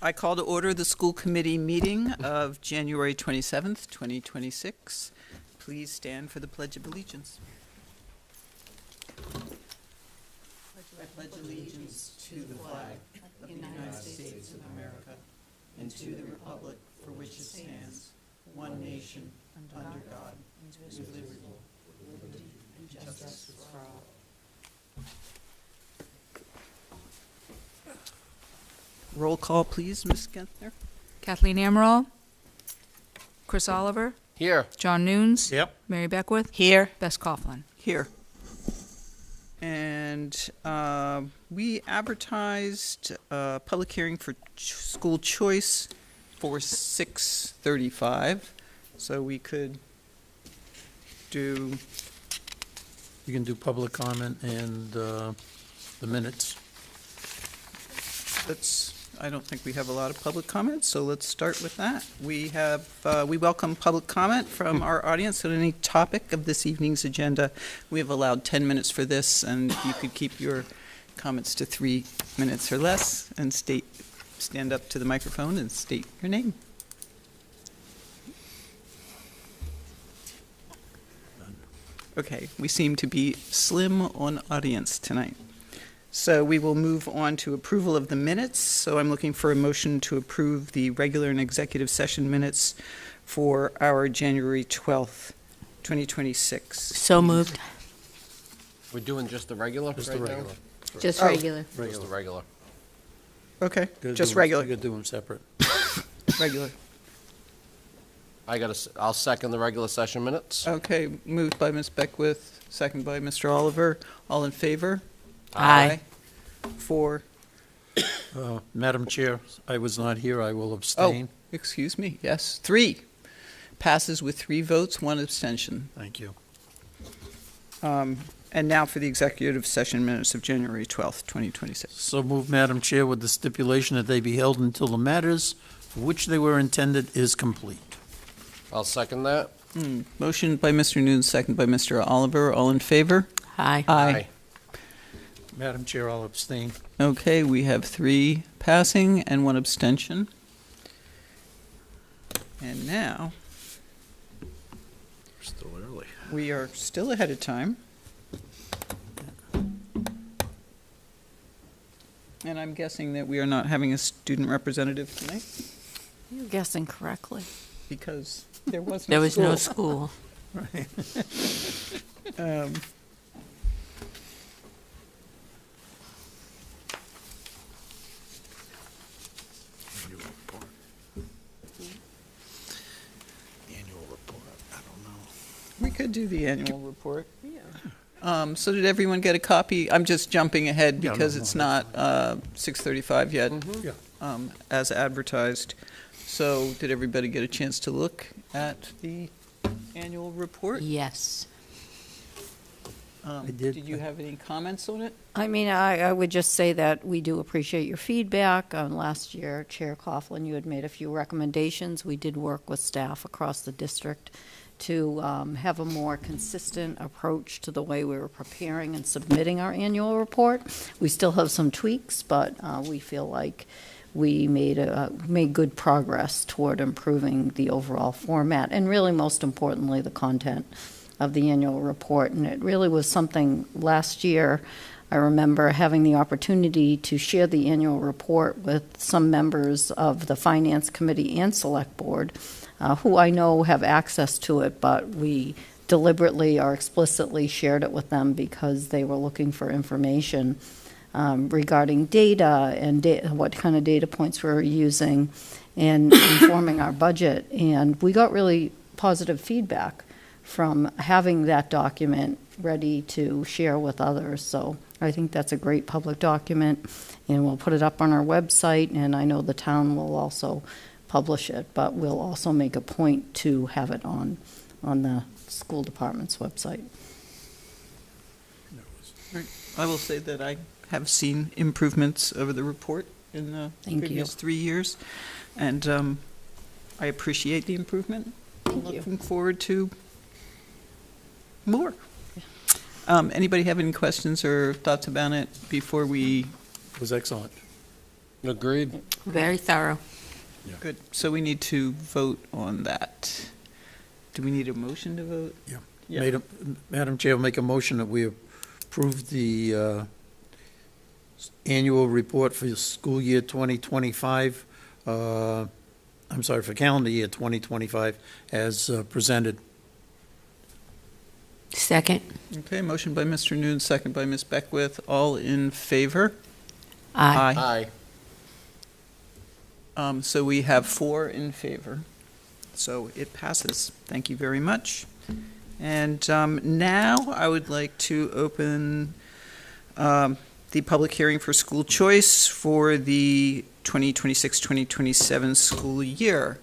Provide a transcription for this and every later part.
I call to order the school committee meeting of January 27th, 2026. Please stand for the Pledge of Allegiance. I pledge allegiance to the flag of the United States of America and to the republic for which it stands, one nation, under God, indivisible, with liberty and justice for all. Roll call, please, Ms. Gentner. Kathleen Amaral. Chris Oliver. Here. John Nunes. Yep. Mary Beckwith. Here. Bess Coughlin. Here. And we advertised a public hearing for school choice for 6:35, so we could do... You can do public comment and the minutes. I don't think we have a lot of public comments, so let's start with that. We welcome public comment from our audience on any topic of this evening's agenda. We have allowed 10 minutes for this, and you could keep your comments to 3 minutes or less and stand up to the microphone and state your name. Okay, we seem to be slim on audience tonight. So we will move on to approval of the minutes. So I'm looking for a motion to approve the regular and executive session minutes for our January 12th, 2026. So moved. We're doing just the regular Just right the regular. now? Just Oh. regular. Just the regular. Okay, Gotta just do 'em- regular, You gotta do them separate. regular. I'll second the regular session minutes. Okay, moved by Ms. Beckwith, second by Mr. Oliver. All in favor? Aye. 4. Madam Chair, I was not here. I will abstain. Excuse me, yes, 3. Passes with 3 votes, 1 abstention. Thank you. And now for the executive session minutes of January 12th, 2026. So move, Madam Chair, with the stipulation that they be held until the matters for which they were intended is complete. I'll second that. Motion by Mr. Nunes, second by Mr. Oliver. All in favor? Aye. Aye. Madam Chair, I'll abstain. Okay, we have 3 passing and 1 abstention. And now, We're still early. we are still ahead of time. And I'm guessing that we are not having a student representative tonight You're guessing correctly. because there was no There was school. no school. Um, Annual report. Annual report, I don't know. We could do the annual report. So did everyone get a copy? I'm just jumping ahead Yeah, because no, it's that's not 6:35 yet, Yeah. as advertised. So did everybody get a chance to look at the annual report? Yes. I did. Did you have any comments on it? I mean, I would just say that we do appreciate your feedback. Last year, Chair Coughlin, you had made a few recommendations. We did work with staff across the district to have a more consistent approach to the way we were preparing and submitting our annual report. We still have some tweaks, but we feel like we made good progress toward improving the overall format and really, most importantly, the content of the annual report. And it really was something last year. I remember having the opportunity to share the annual report with some members of the Finance Committee and Select Board, who I know have access to it, but we deliberately or explicitly shared it with them because they were looking for information regarding data and what kind of data points we were using in informing our budget. And we got really positive feedback from having that document ready to share with others. So I think that's a great public document, and we'll put it up on our website, and I know the town will also publish it, but we'll also make a point to have it on the school department's website. I will say that I have seen improvements over the report in the Thank previous you. 3 years, and I appreciate the improvement. Thank you. Looking forward to more. Anybody have any questions or thoughts about it before we? It was excellent. Agreed. Very thorough. Good. So we need to vote on that. Do we need a motion to vote? Yeah. Yeah. Madam Chair, will make a motion that we approve the annual report for the school year 2025, I'm sorry, for calendar year 2025, as presented. Second. Okay, motion by Mr. Noon, second by Ms. Beckwith. All in favor? Aye. So we have 4 in favor. So it passes. Thank you very much. And now I would like to open the public hearing for school choice for the 2026-2027 school year.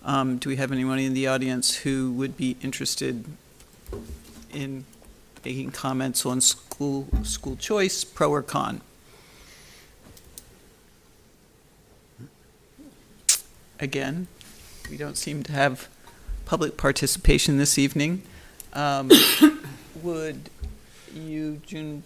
Do we have anyone in the audience who would be interested in making comments on school choice, pro or con? Again, we don't seem to have public participation this evening. Would you, Dr.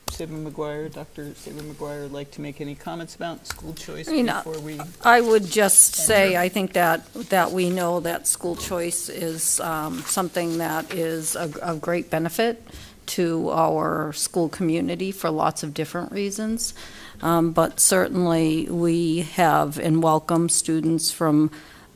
Saber McGuire, like to make any comments about school choice before we? I would just say, I think that we know that school choice is something that is of great benefit to our school community for lots of different reasons. But certainly, we have and welcome students from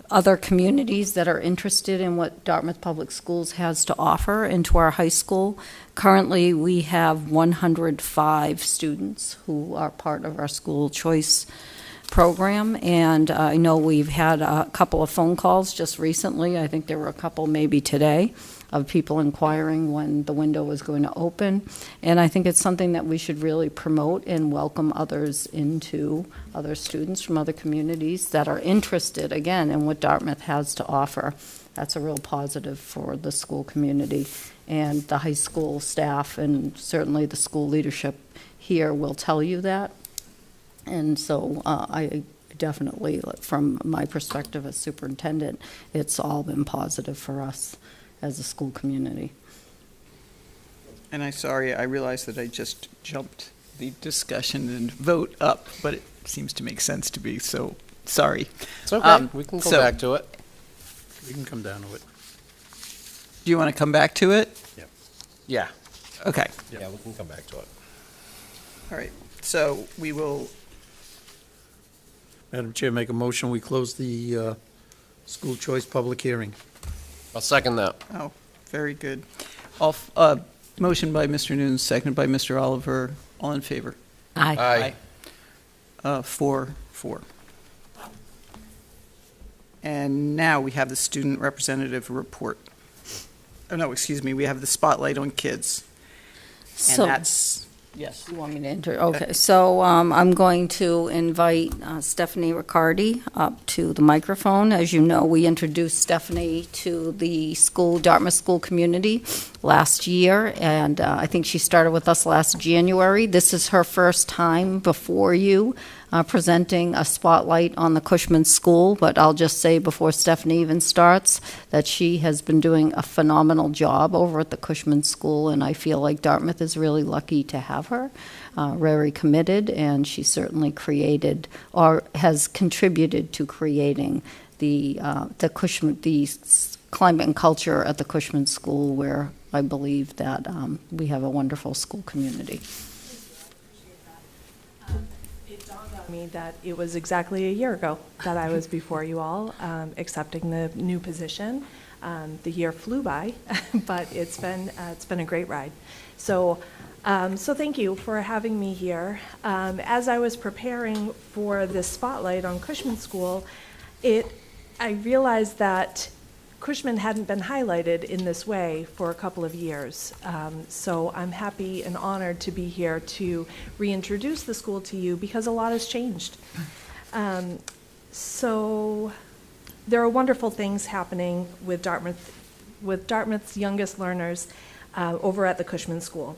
other communities that are interested in what Dartmouth Public Schools has to offer into our high school. Currently, we have 105 students who are part of our school choice program, and I know we've had a couple of phone calls just recently. I think there were a couple maybe today of people inquiring when the window was going to open. And I think it's something that we should really promote and welcome others into, other students from other communities that are interested, again, in what Dartmouth has to offer. That's a real positive for the school community. And the high school staff and certainly the school leadership here will tell you that. And so I definitely, from my perspective as superintendent, it's all been positive for us as a school community. And I realized that I just jumped the discussion and vote up, but it seems to make sense to me, so sorry. It's okay. We can go back to it. We can come down to it. Do you want to come back to it? Yeah. Okay, Yeah, we can come back to it. all right. So we will, Madam Chair, make a motion, we close the school choice public hearing. I'll second that. oh, very good. Motion by Mr. Noon, seconded by Mr. Oliver. All in favor? Aye. 4. And now we have the student representative report. Oh, no, excuse me, we have the spotlight on kids. And So- that's, yes. You want me to enter? Okay, so I'm going to invite Stephanie Riccardi up to the microphone. As you know, we introduced Stephanie to the Dartmouth school community last year, and I think she started with us last January. This is her first time before you presenting a spotlight on the Cushman school, but I'll just say before Stephanie even starts that she has been doing a phenomenal job over at the Cushman school, and I feel like Dartmouth is really lucky to have her. Very committed, and she certainly created or has contributed to creating the Cushman, the climate and culture at the Cushman school, where I believe that we have a wonderful school community. It dawned on me that it was exactly a year ago that I was before you all, accepting the new position. The year flew by, but it's been a great ride. So thank you for having me here. As I was preparing for this spotlight on Cushman School, I realized that Cushman hadn't been highlighted in this way for a couple of years. So I'm happy and honored to be here to reintroduce the school to you because a lot has changed. So there are wonderful things happening with Dartmouth's youngest learners over at the Cushman School.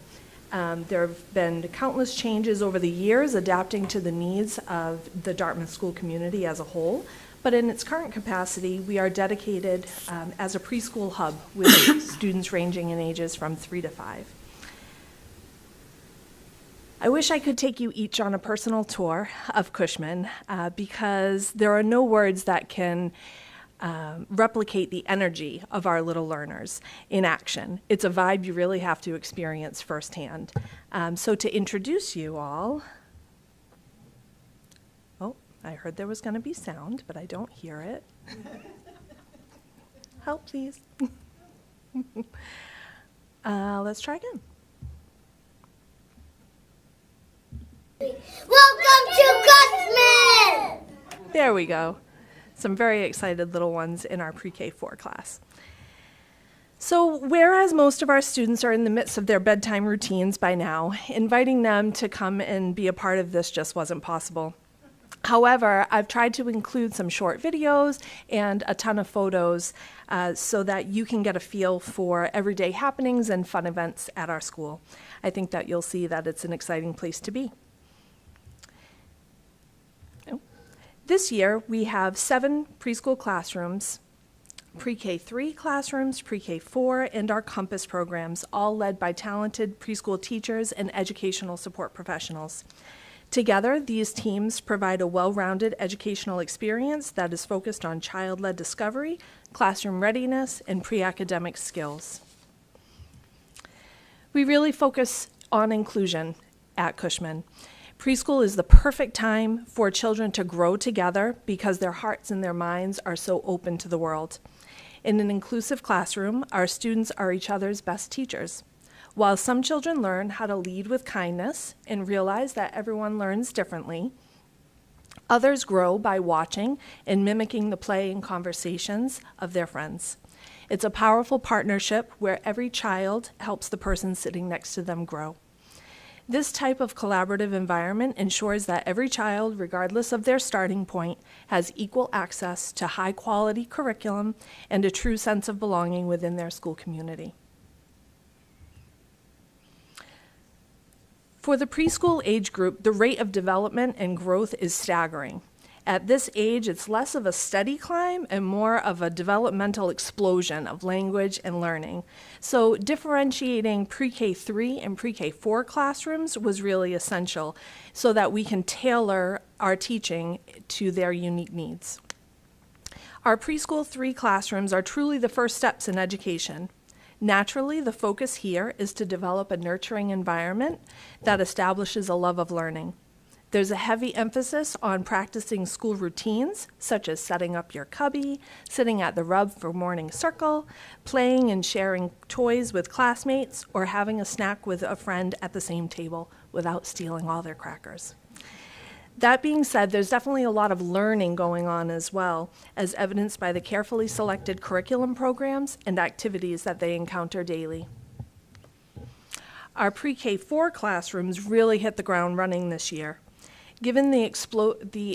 There have been countless changes over the years adapting to the needs of the Dartmouth school community as a whole. But in its current capacity, we are dedicated as a preschool hub with students ranging in ages from 3 to 5. I wish I could take you each on a personal tour of Cushman because there are no words that can replicate the energy of our little learners in action. It's a vibe you really have to experience firsthand. So to introduce you all, oh, I heard there was going to be sound, but I don't hear it. Help, please. Let's try again. Welcome to Cushman! There we go. Some very excited little ones in our pre-K 4 class. So whereas most of our students are in the midst of their bedtime routines by now, inviting them to come and be a part of this just wasn't possible. However, I've tried to include some short videos and a ton of photos so that you can get a feel for everyday happenings and fun events at our school. I think that you'll see that it's an exciting place to be. This year, we have 7 preschool classrooms, pre-K 3 classrooms, pre-K 4, and our Compass programs, all led by talented preschool teachers and educational support professionals. Together, these teams provide a well-rounded educational experience that is focused on child-led discovery, classroom readiness, and pre-academic skills. We really focus on inclusion at Cushman. Preschool is the perfect time for children to grow together because their hearts and their minds are so open to the world. In an inclusive classroom, our students are each other's best teachers. While some children learn how to lead with kindness and realize that everyone learns differently, others grow by watching and mimicking the play and conversations of their friends. It's a powerful partnership where every child helps the person sitting next to them grow. This type of collaborative environment ensures that every child, regardless of their starting point, has equal access to high-quality curriculum and a true sense of belonging within their school community. For the preschool age group, the rate of development and growth is staggering. At this age, it's less of a steady climb and more of a developmental explosion of language and learning. So differentiating pre-K 3 and pre-K 4 classrooms was really essential so that we can tailor our teaching to their unique needs. Our preschool 3 classrooms are truly the first steps in education. Naturally, the focus here is to develop a nurturing environment that establishes a love of learning. There's a heavy emphasis on practicing school routines, such as setting up your cubby, sitting at the rub for morning circle, playing and sharing toys with classmates, or having a snack with a friend at the same table without stealing all their crackers. That being said, there's definitely a lot of learning going on as well, as evidenced by the carefully selected curriculum programs and activities that they encounter daily. Our pre-K 4 classrooms really hit the ground running this year. Given the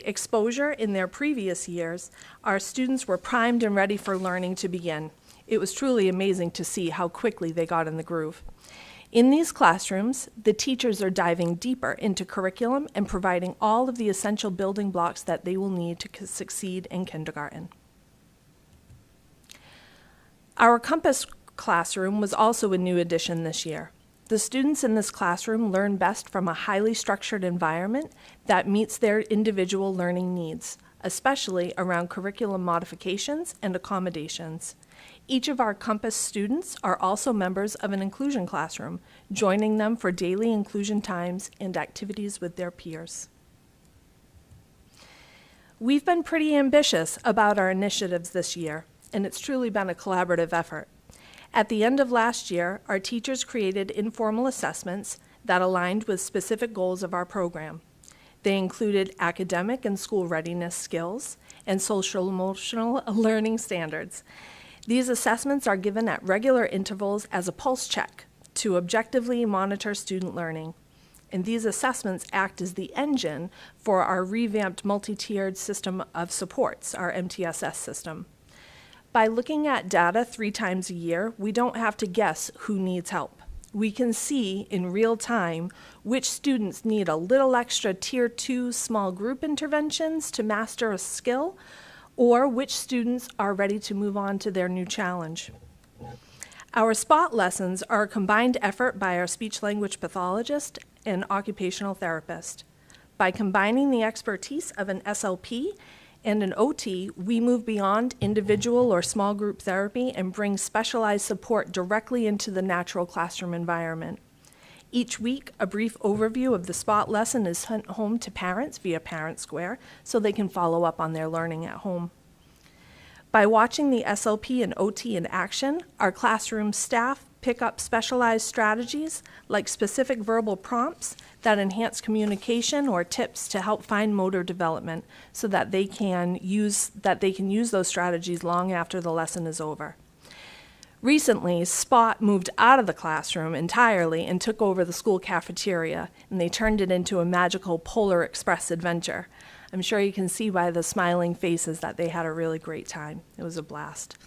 exposure in their previous years, our students were primed and ready for learning to begin. It was truly amazing to see how quickly they got in the groove. In these classrooms, the teachers are diving deeper into curriculum and providing all of the essential building blocks that they will need to succeed in kindergarten. Our Compass classroom was also a new addition this year. The students in this classroom learn best from a highly structured environment that meets their individual learning needs, especially around curriculum modifications and accommodations. Each of our Compass students are also members of an inclusion classroom, joining them for daily inclusion times and activities with their peers. We've been pretty ambitious about our initiatives this year, and it's truly been a collaborative effort. At the end of last year, our teachers created informal assessments that aligned with specific goals of our program. They included academic and school readiness skills and social-emotional learning standards. These assessments are given at regular intervals as a pulse check to objectively monitor student learning. And these assessments act as the engine for our revamped multi-tiered system of supports, our MTSS system. By looking at data 3 times a year, we don't have to guess who needs help. We can see in real time which students need a little extra Tier 2 small group interventions to master a skill, or which students are ready to move on to their new challenge. Our SPOT lessons are a combined effort by our speech-language pathologist and occupational therapist. By combining the expertise of an SLP and an OT, we move beyond individual or small group therapy and bring specialized support directly into the natural classroom environment. Each week, a brief overview of the SPOT lesson is sent home to parents via Parent Square so they can follow up on their learning at home. By watching the SLP and OT in action, our classroom staff pick up specialized strategies like specific verbal prompts that enhance communication or tips to help fine motor development so that they can use those strategies long after the lesson is over. Recently, SPOT moved out of the classroom entirely and took over the school cafeteria, and they turned it into a magical Polar Express adventure. I'm sure you can see by the smiling faces that they had a really great time. It was a blast.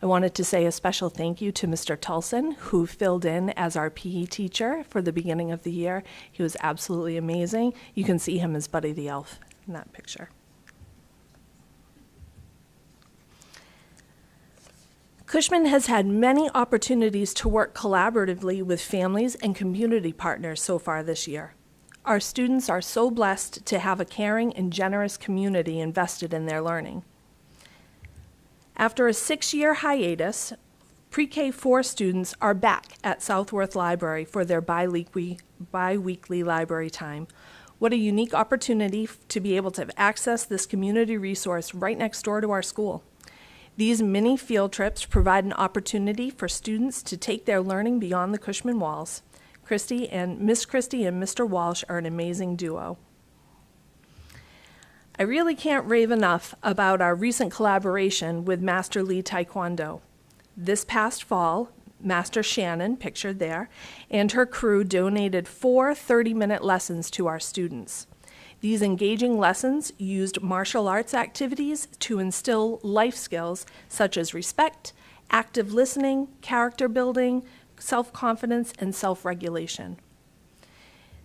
I wanted to say a special thank you to Mr. Tulson, who filled in as our PE teacher for the beginning of the year. He was absolutely amazing. You can see him as Buddy the Elf in that picture. Cushman has had many opportunities to work collaboratively with families and community partners so far this year. Our students are so blessed to have a caring and generous community invested in their learning. After a 6-year hiatus, Pre-K 4 students are back at Southworth Library for their bi-weekly library time. What a unique opportunity to be able to access this community resource right next door to our school. These mini field trips provide an opportunity for students to take their learning beyond the Cushman walls. Miss Christie and Mr. Walsh are an amazing duo. I really can't rave enough about our recent collaboration with Master Lee Taekwondo. This past fall, Master Shannon, pictured there, and her crew donated 4 30-minute lessons to our students. These engaging lessons used martial arts activities to instill life skills such as respect, active listening, character building, self-confidence, and self-regulation.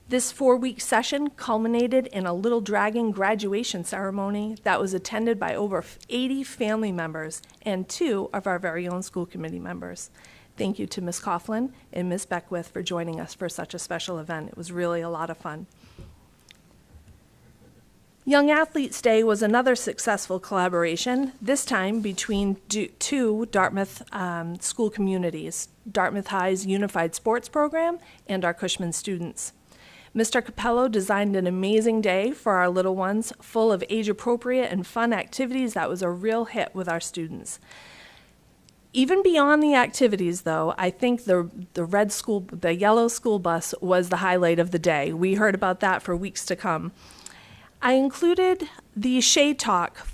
This 4-week session culminated in a Little Dragon graduation ceremony that was attended by over 80 family members and 2 of our very own school committee members. Thank you to Ms. Coughlin and Ms. Beckwith for joining us for such a special event. It was really a lot of fun. Young Athletes Day was another successful collaboration, this time between 2 Dartmouth school communities, Dartmouth High's Unified Sports Program and our Cushman students. Mr. Capello designed an amazing day for our little ones, full of age-appropriate and fun activities that was a real hit with our students. Even beyond the activities, though, I think the yellow school bus was the highlight of the day. We heard about that for weeks to come. I included the Shade Talk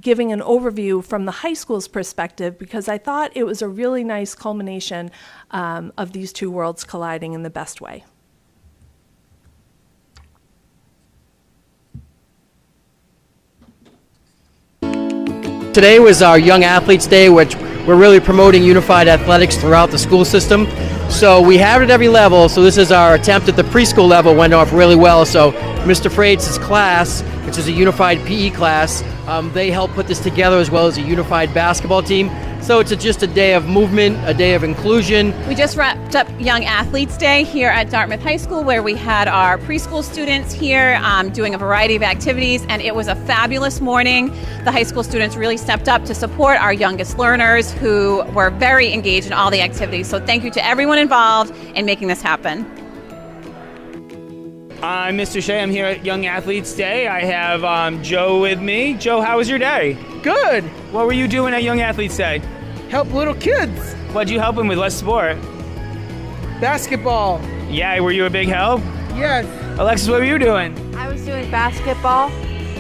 giving an overview from the high school's perspective because I thought it was a really nice culmination of these 2 worlds colliding in the best way. Today was our Young Athletes Day, which we're really promoting unified athletics throughout the school system. So we have it at every level, so this is our attempt at the preschool level, went off really well. So Mr. Freitz's class, which is a unified PE class, they helped put this together as well as a unified basketball team. So it's just a day of movement, a day of inclusion. We just wrapped up Young Athletes Day here at Dartmouth High School, where we had our preschool students here doing a variety of activities, and it was a fabulous morning. The high school students really stepped up to support our youngest learners who were very engaged in all the activities. So thank you to everyone involved in making this happen. I'm Mr. Shea. I'm here at Young Athletes Day. I have Joe with me. Joe, how was your day? Good. What were you doing at Young Athletes Day? Help little kids. What'd you help them with? What sport? Basketball. Yeah, were you a big help? Yes. Alexis, what were you doing? I was doing basketball.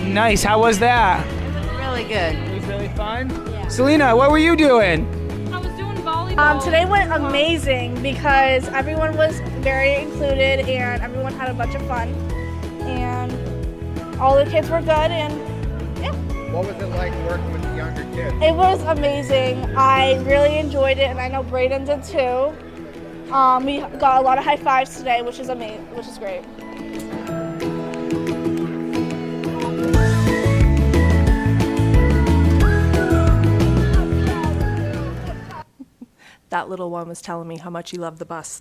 Nice. How was that? It was really good. It was really fun? Yeah. Selena, what were you doing? I was doing volleyball. Today went amazing because everyone was very included and everyone had a bunch of fun. And all the kids were good and yeah. What was it like working with the younger kids? It was amazing. I really enjoyed it and I know Brayden did too. We got a lot of high fives today, which is amazing, which is great. That little one was telling me how much he loved the bus.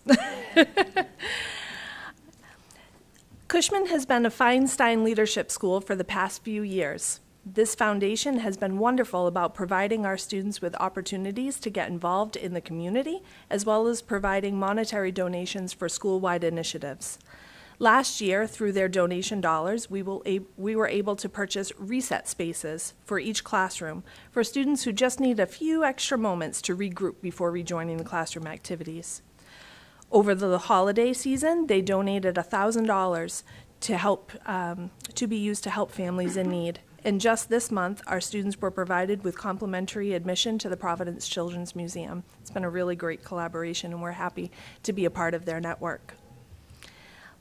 Cushman has been a Feinstein Leadership School for the past few years. This foundation has been wonderful about providing our students with opportunities to get involved in the community, as well as providing monetary donations for school-wide initiatives. Last year, through their donation dollars, we were able to purchase reset spaces for each classroom for students who just need a few extra moments to regroup before rejoining the classroom activities. Over the holiday season, they donated $1,000 to help to be used to help families in need. And just this month, our students were provided with complimentary admission to the Providence Children's Museum. It's been a really great collaboration, and we're happy to be a part of their network.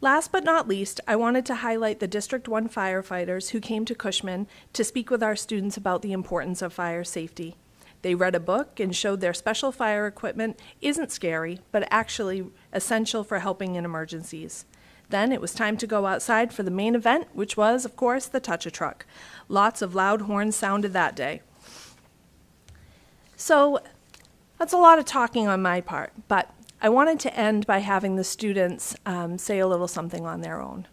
Last but not least, I wanted to highlight the District 1 firefighters who came to Cushman to speak with our students about the importance of fire safety. They read a book and showed their special fire equipment isn't scary, but actually essential for helping in emergencies. Then it was time to go outside for the main event, which was, of course, the Touch-A-Truck. Lots of loud horns sounded that day. So that's a lot of talking on my part, but I wanted to end by having the students say a little something on their own.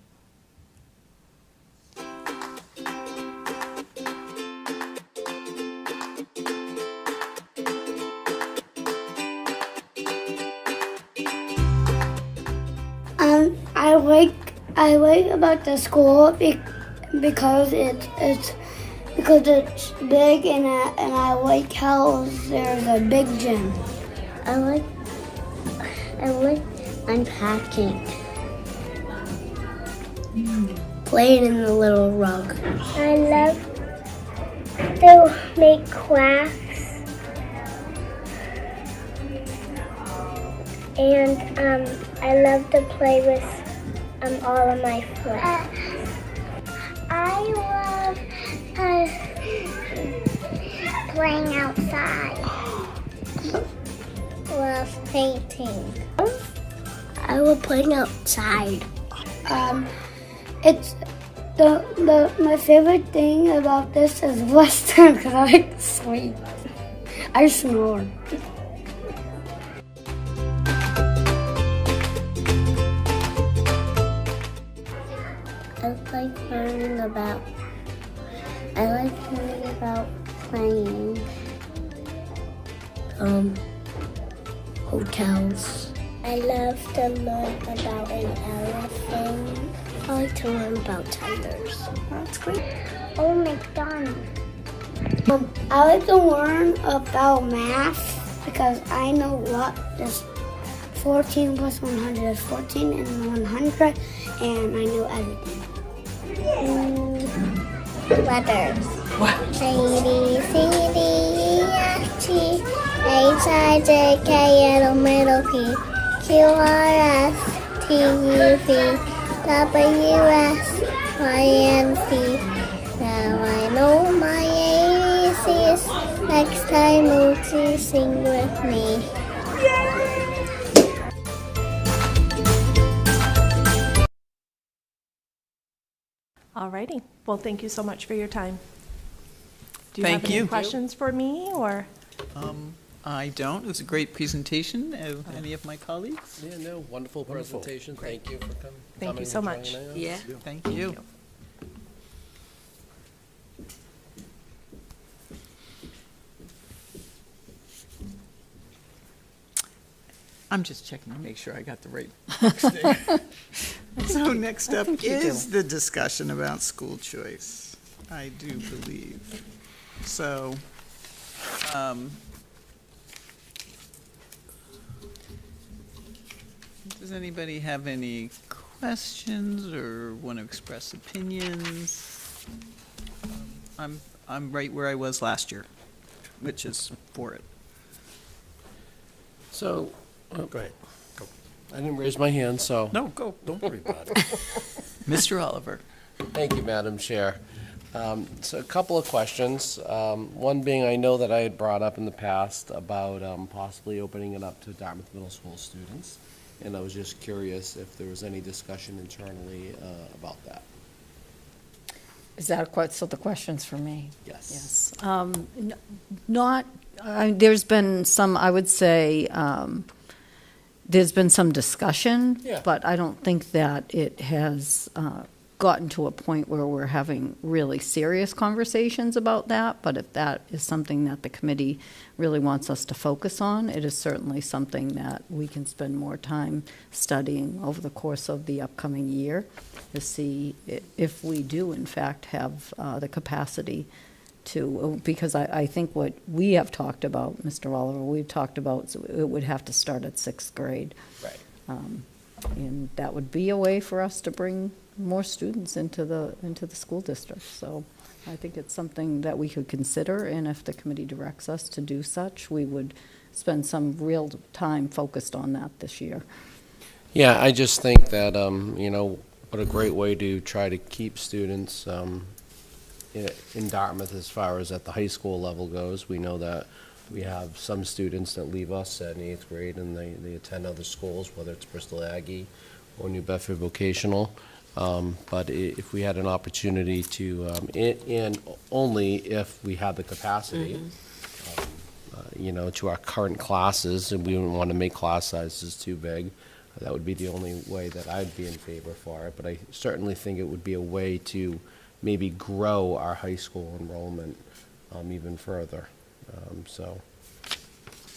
I like about the school because it's big and I like how there's a big gym. I like unpacking, playing in the little rug. I love to make crafts and I love to play with all of my friends. I love playing outside. Love painting. I love playing outside. It's my favorite thing about this is Western because I like to sleep. I snore. I like learning about playing hotels. I love to learn about an elephant. I like to learn about tigers. That's great. Oh, McDonald's. I like to learn about math because I know what is 14 plus 100 is 14 and 100, and I know everything. Letters. What? A, B, C, D, E, F, G, H, I, J, K, L, M, N, O, P, Q, R, S, T, U, V, W, X, Y, and Z. Now I know my ABCs. Next time, will you sing with me? Alrighty. Well, thank you so much for your time. Do you Thank have any you. questions for me, or? I don't. It was a great presentation. Any of my colleagues? Yeah, no, wonderful presentation. Thank you for coming. Thank you so much. Yeah. Thank you. I'm just checking to make sure I got the right box there. So next up is the discussion about school choice, I do believe. So, does anybody have any questions or want to express opinions? I'm right where I was last year, which is for it. So, go ahead. Go. I didn't raise my hand, so. No, go. Don't worry about it. Mr. Oliver. Thank you, Madam Chair. So a couple of questions. One being, I know that I had brought up in the past about possibly opening it up to Dartmouth Middle School students, and I was just curious if there was any discussion internally about that. Is that so the question's for me? Yes. There's been some, I would say, there's been some discussion, Yeah. but I don't think that it has gotten to a point where we're having really serious conversations about that. But if that is something that the committee really wants us to focus on, it is certainly something that we can spend more time studying over the course of the upcoming year to see if we do, in fact, have the capacity to, because I think what we have talked about, Mr. Oliver, we've talked about, so it would have to start at sixth grade. Right. And that would be a way for us to bring more students into the school district. So I think it's something that we could consider, and if the committee directs us to do such, we would spend some real time focused on that this year. Yeah, I just think that, what a great way to try to keep students in Dartmouth as far as at the high school level goes. We know that we have some students that leave us at 8th grade and they attend other schools, whether it's Bristol Aggie or New Bedford Vocational. But if we had an opportunity to, and only if we had the capacity, to our current classes, and we wouldn't want to make class sizes too big, that would be the only way that I'd be in favor for it. But I certainly think it would be a way to maybe grow our high school enrollment even further. So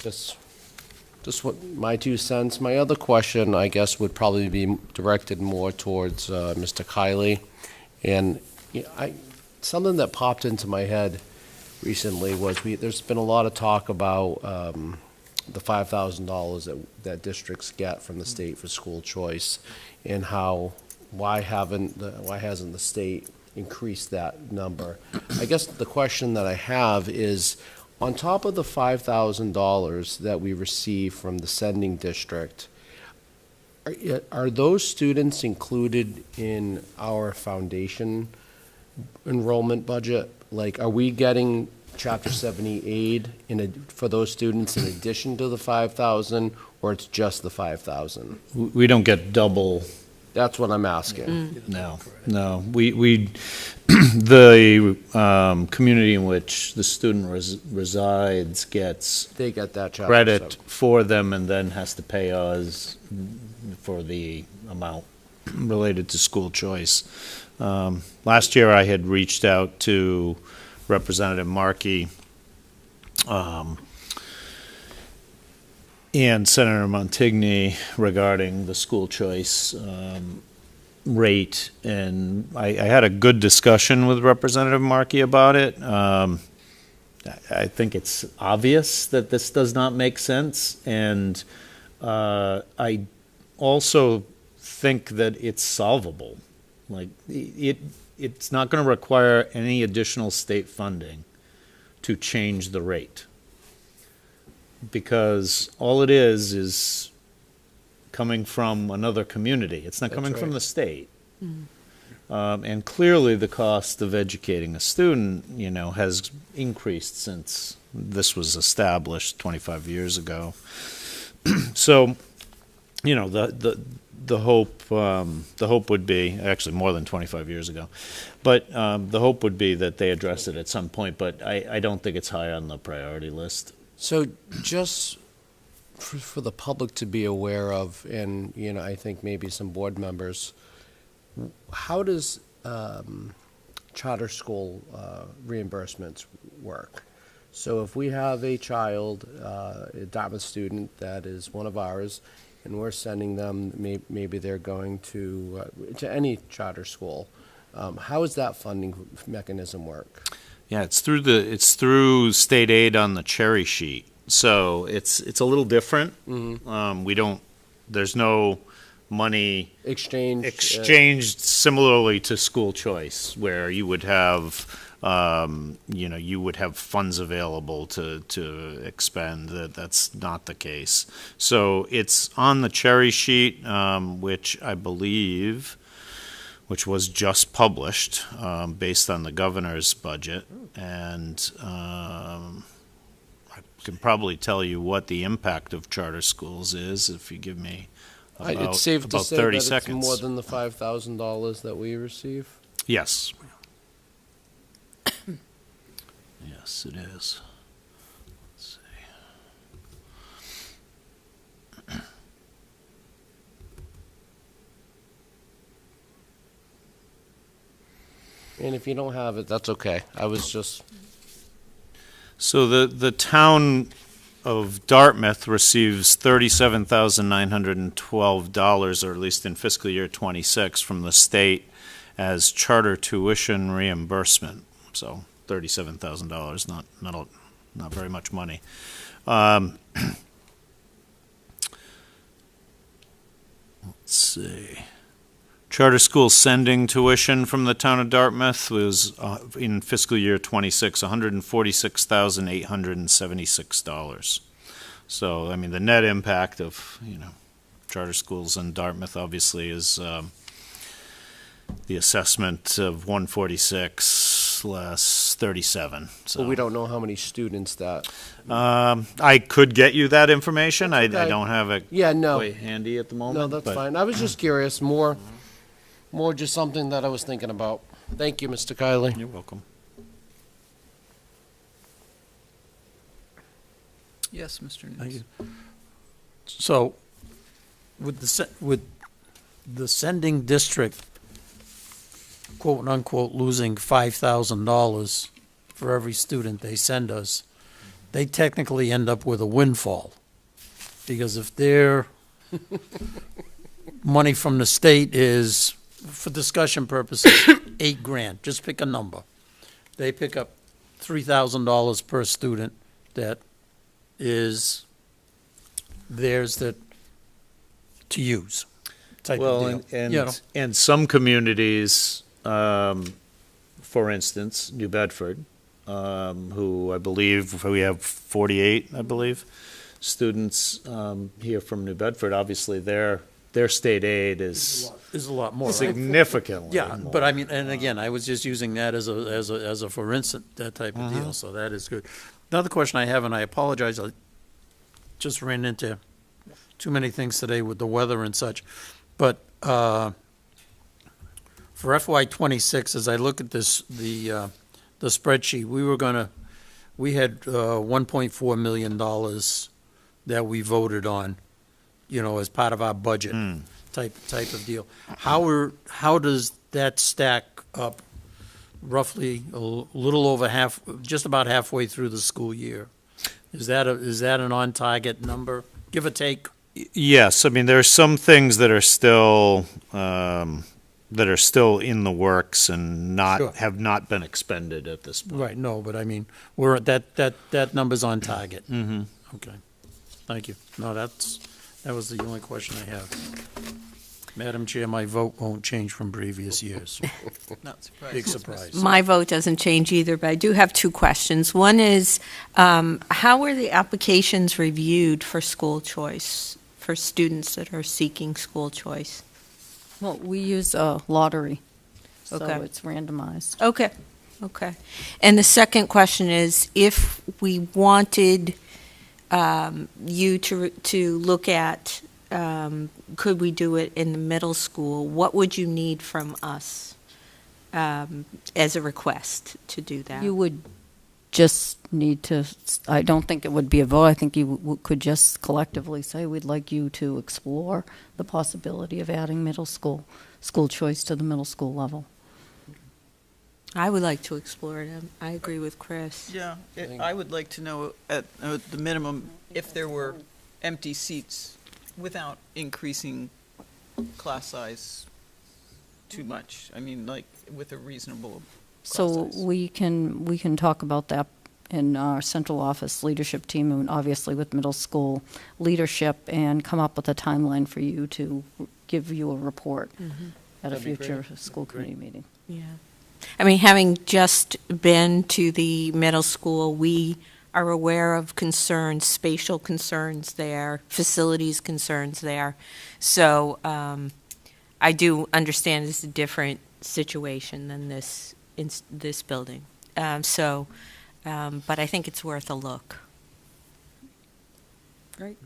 just what my 2 cents. My other question, I guess, would probably be directed more towards Mr. Kiley. And something that popped into my head recently was there's been a lot of talk about the $5,000 that districts get from the state for school choice, and why hasn't the state increased that number? I guess the question that I have is, on top of the $5,000 that we receive from the sending district, are those students included in our foundation enrollment budget? Like, are we getting Chapter 70 aid for those students in addition to the $5,000, or it's just the $5,000? We don't get double. That's what I'm asking. No. We the community in which the student resides gets They get that Chapter credit 70. for them, and then has to pay us for the amount related to school choice. Last year, I had reached out to Representative Markey and Senator Montigny regarding the school choice rate, and I had a good discussion with Representative Markey about it. I think it's obvious that this does not make sense, and I also think that it's solvable. Like, it's not going to require any additional state funding to change the rate, because all it is coming from another community. It's not coming from the state. And clearly the cost of educating a student, has increased since this was established 25 years ago. So, the hope would be, actually more than 25 years ago, but the hope would be that they address it at some point, but I don't think it's high on the priority list. So just for the public to be aware of, and, I think maybe some board members, how does charter school reimbursements work? So if we have a child, a Dartmouth student that is one of ours, and we're sending them, maybe they're going to any charter school, how does that funding mechanism work? Yeah, it's through state aid on the cherry sheet. So it's a little different. There's no money exchanged similarly to school choice, where you would have funds available to expend. That's not the case. So it's on the cherry sheet, which I believe, which was just published based on the governor's budget, and I can probably tell you what the impact of charter schools is if you give me about, it's safe about to say 30 that seconds. It's more than the $5,000 that we receive? Yes. Yes, it is. Let's see. And if you don't have it, that's okay. I was just, So the town of Dartmouth receives $37,912, or at least in fiscal year '26, from the state as charter tuition reimbursement. So $37,000, not very much money. Let's see. Charter school sending tuition from the town of Dartmouth was, in fiscal year '26, $146,876. So, I mean, the net impact of, charter schools in Dartmouth obviously is the assessment of 146 less 37. So but we don't know how many students that. I could get you that information. I don't have it Yeah, no. quite handy at the moment. No, that's but- fine. I was just curious, more just something that I was thinking about. Thank you, Mr. Kiley. You're welcome. Yes, Mr. News. Thank you. So, with the sending district, quote unquote, losing $5,000 for every student they send us, they technically end up with a windfall. Because if their money from the state is, for discussion purposes, $8,000, just pick a number. They pick up $3,000 per student that is theirs to use, type Well, of deal. and some communities, for instance, New Bedford, who I believe, we have 48, I believe, students here from New Bedford. Obviously, their state aid is a lot more, right? significantly Yeah, more. but I mean, and again, I was just using that as a for instance, that type of deal, so that is good. Another question I have, and I apologize, I just ran into too many things today with the weather and such, but for FY '26, as I look at this, the spreadsheet, we had $1.4 million that we voted on, as part of our budget type of deal. How does that stack up roughly a little over just about halfway through the school year? Is that an on-target number, give or take? Yes, I mean, there are some things that are still in the works and Sure. have not been expended at this point. Right, no, but I mean, we're at that number's on target. Mm-hmm. Okay, thank you. No, that was the only question I have. Madam Chair, my vote won't change from previous years. Not surprised. Big surprise. My vote doesn't change either, but I do have two questions. One is, how are the applications reviewed for school choice, for students that are seeking school choice? Well, we use a lottery, so Okay. it's randomized. Okay. And the second question is, if we wanted you to look at, could we do it in the middle school, what would you need from us as a request to do that? You would just need to, I don't think it would be a vote, I think you could just collectively say, we'd like you to explore the possibility of adding middle school choice to the middle school level. I would like to explore it. I agree with Chris. Yeah, I would like to know at the minimum if there were empty seats without increasing class size too much. I mean, like with a reasonable class So size. we can talk about that in our central office leadership team, and obviously with middle school leadership, and come up with a timeline for you to give you a report at a That'd be future great. school committee meeting. Yeah. I mean, having just been to the middle school, we are aware of concerns, spatial concerns there, facilities concerns there. So I do understand it's a different situation than this building. But I think it's worth a look. Great.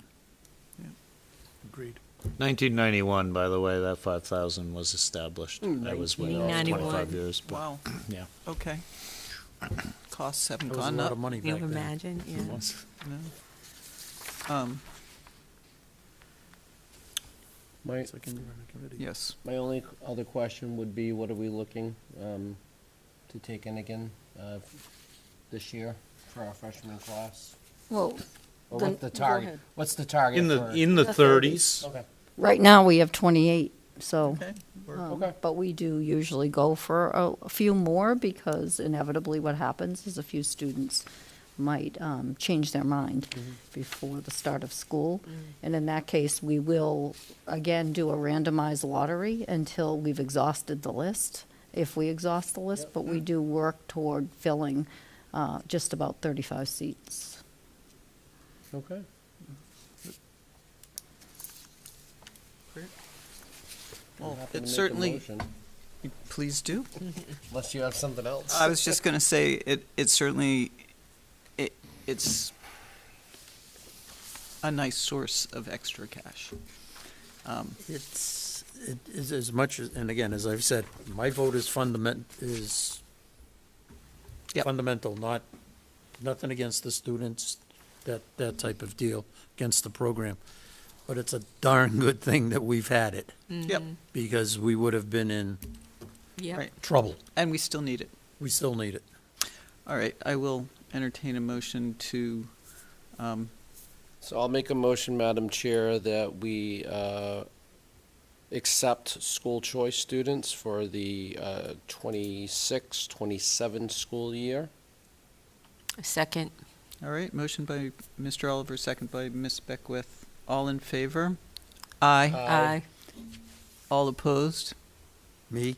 Agreed. 1991, by the way, that 5,000 was established. That was when I was 1991. 25 years. But, Wow. Yeah. Okay. Costs haven't That was a gone lot up. of money Can you back then. imagine? Yeah. No. My, Second year on the committee. Yes. my only other question would be, what are we looking, to take in again this year for our freshman class? Well, Or then what's the go target? ahead. What's the target In for? the 30s. Okay. right now we have 28, so. Okay. Okay. But we do usually go for a few more because inevitably what happens is a few students might change their mind before the start of school. And in that case, we will, again, do a randomized lottery until we've exhausted the list, if we exhaust the list. But we do work toward filling just about 35 seats. Okay. Well, Happy to it make a certainly, motion, please do. unless you have something else. I was just going to say, it certainly, it's a nice source of extra cash. It is as much as, and again, as I've said, my vote is Yep. fundamental, nothing against the students, that type of deal, against the program. But it's a darn good thing that we've had it, Yep. because we would have been in Yeah. Right. trouble. And we still need it. We still need it. All right, I will entertain a motion to, So I'll make a motion, Madam Chair, that we accept school choice students for the 26-27 school year. Second. all right, motion by Mr. Oliver, second by Ms. Beckwith. All in favor? Aye. Aye. All opposed? Me?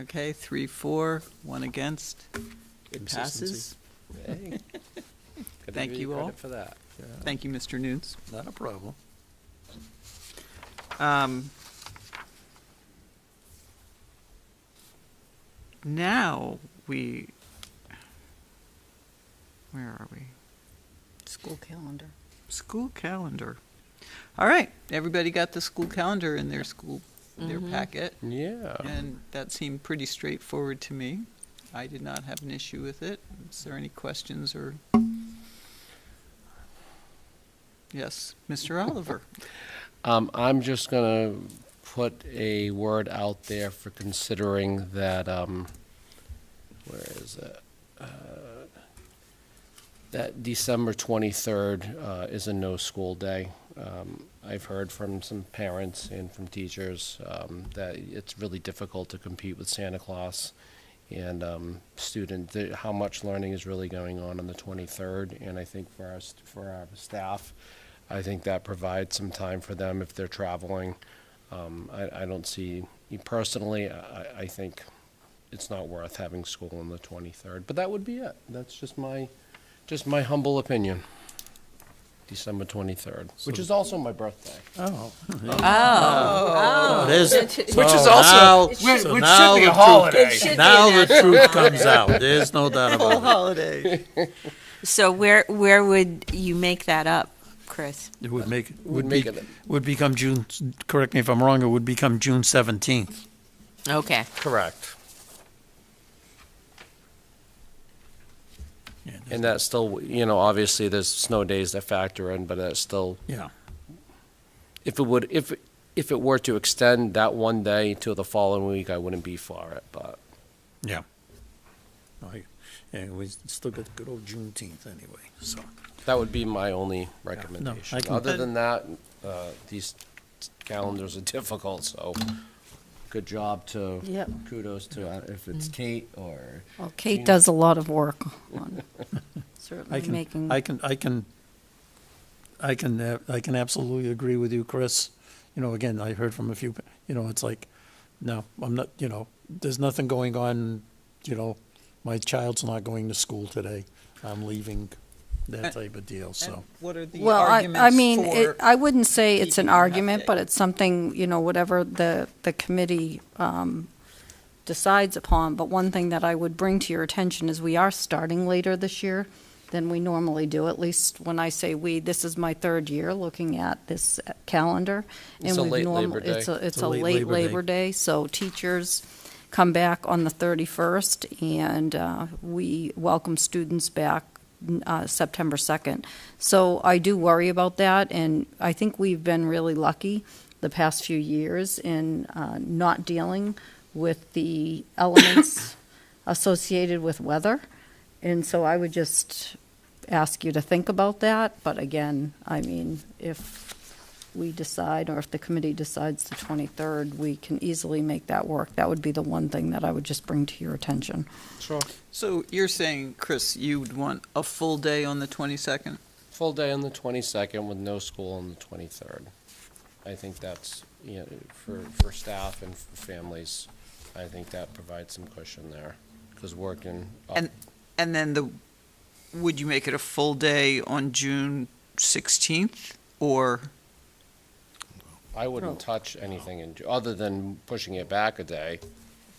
Okay, 3-4, 1 against. It passes. Hey. Gotta Thank give you all. credit for that. Thank you, Mr. Nunes. Not a problem. Now where are we? School calendar. School calendar. All right, everybody got the school calendar in their their packet, Yeah. and that seemed pretty straightforward to me. I did not have an issue with it. Is there any questions or? Yes, Mr. Oliver. I'm just gonna put a word out there for considering that, where is it? That December 23rd is a no-school day. I've heard from some parents and from teachers that it's really difficult to compete with Santa Claus and how much learning is really going on the 23rd. And I think for our staff, I think that provides some time for them if they're traveling. I don't see, personally, I think it's not worth having school on the 23rd. But that would be it. That's just my humble opinion. December 23rd, which is also my birthday. Oh. Oh. It is. Which is also, which should be a holiday. Now the truth comes out. There's no doubt about it. Holiday. So where would you make that up, Chris? It would make, it. would become June, correct me if I'm wrong, it would become June 17th. Okay. Correct. Yeah, And that's still, obviously there's snow days that factor in, but that's still, Yeah. if it were to extend that one day to the following week, I wouldn't be for it, but. Yeah. And we still got the good old Juneteenth anyway, so. That would be my only recommendation. can- Other than that, these calendars are difficult, so good job to, Yep. kudos to, if it's Kate or. Well, Kate does a lot of work on certainly I can, making. I can absolutely agree with you, Chris. Again, I heard from a few, it's like, no, I'm not, there's nothing going on, my child's not going to school today. I'm leaving, that type of deal, so. And what are the Well, arguments I mean, for? I wouldn't say it's an keeping half argument, day? but it's something, whatever the committee decides upon. But one thing that I would bring to your attention is we are starting later this year than we normally do, at least when I say we, this is my third year looking at this calendar. It's a late Labor Day. It's a late Labor Day, so teachers come back on the 31st, and we welcome students back September 2nd. So I do worry about that, and I think we've been really lucky the past few years in not dealing with the elements associated with weather. And so I would just ask you to think about that. But again, I mean, if we decide, or if the committee decides the 23rd, we can easily make that work. That would be the one thing that I would just bring to your attention. Sure. So you're saying, Chris, you would want a full day on the 22nd? Full day on the 22nd with no school on the 23rd. I think that's, you know, for staff and for families, I think that provides some cushion there, because working. And then would you make it a full day on June 16th, or? I wouldn't touch anything other than pushing it back a day.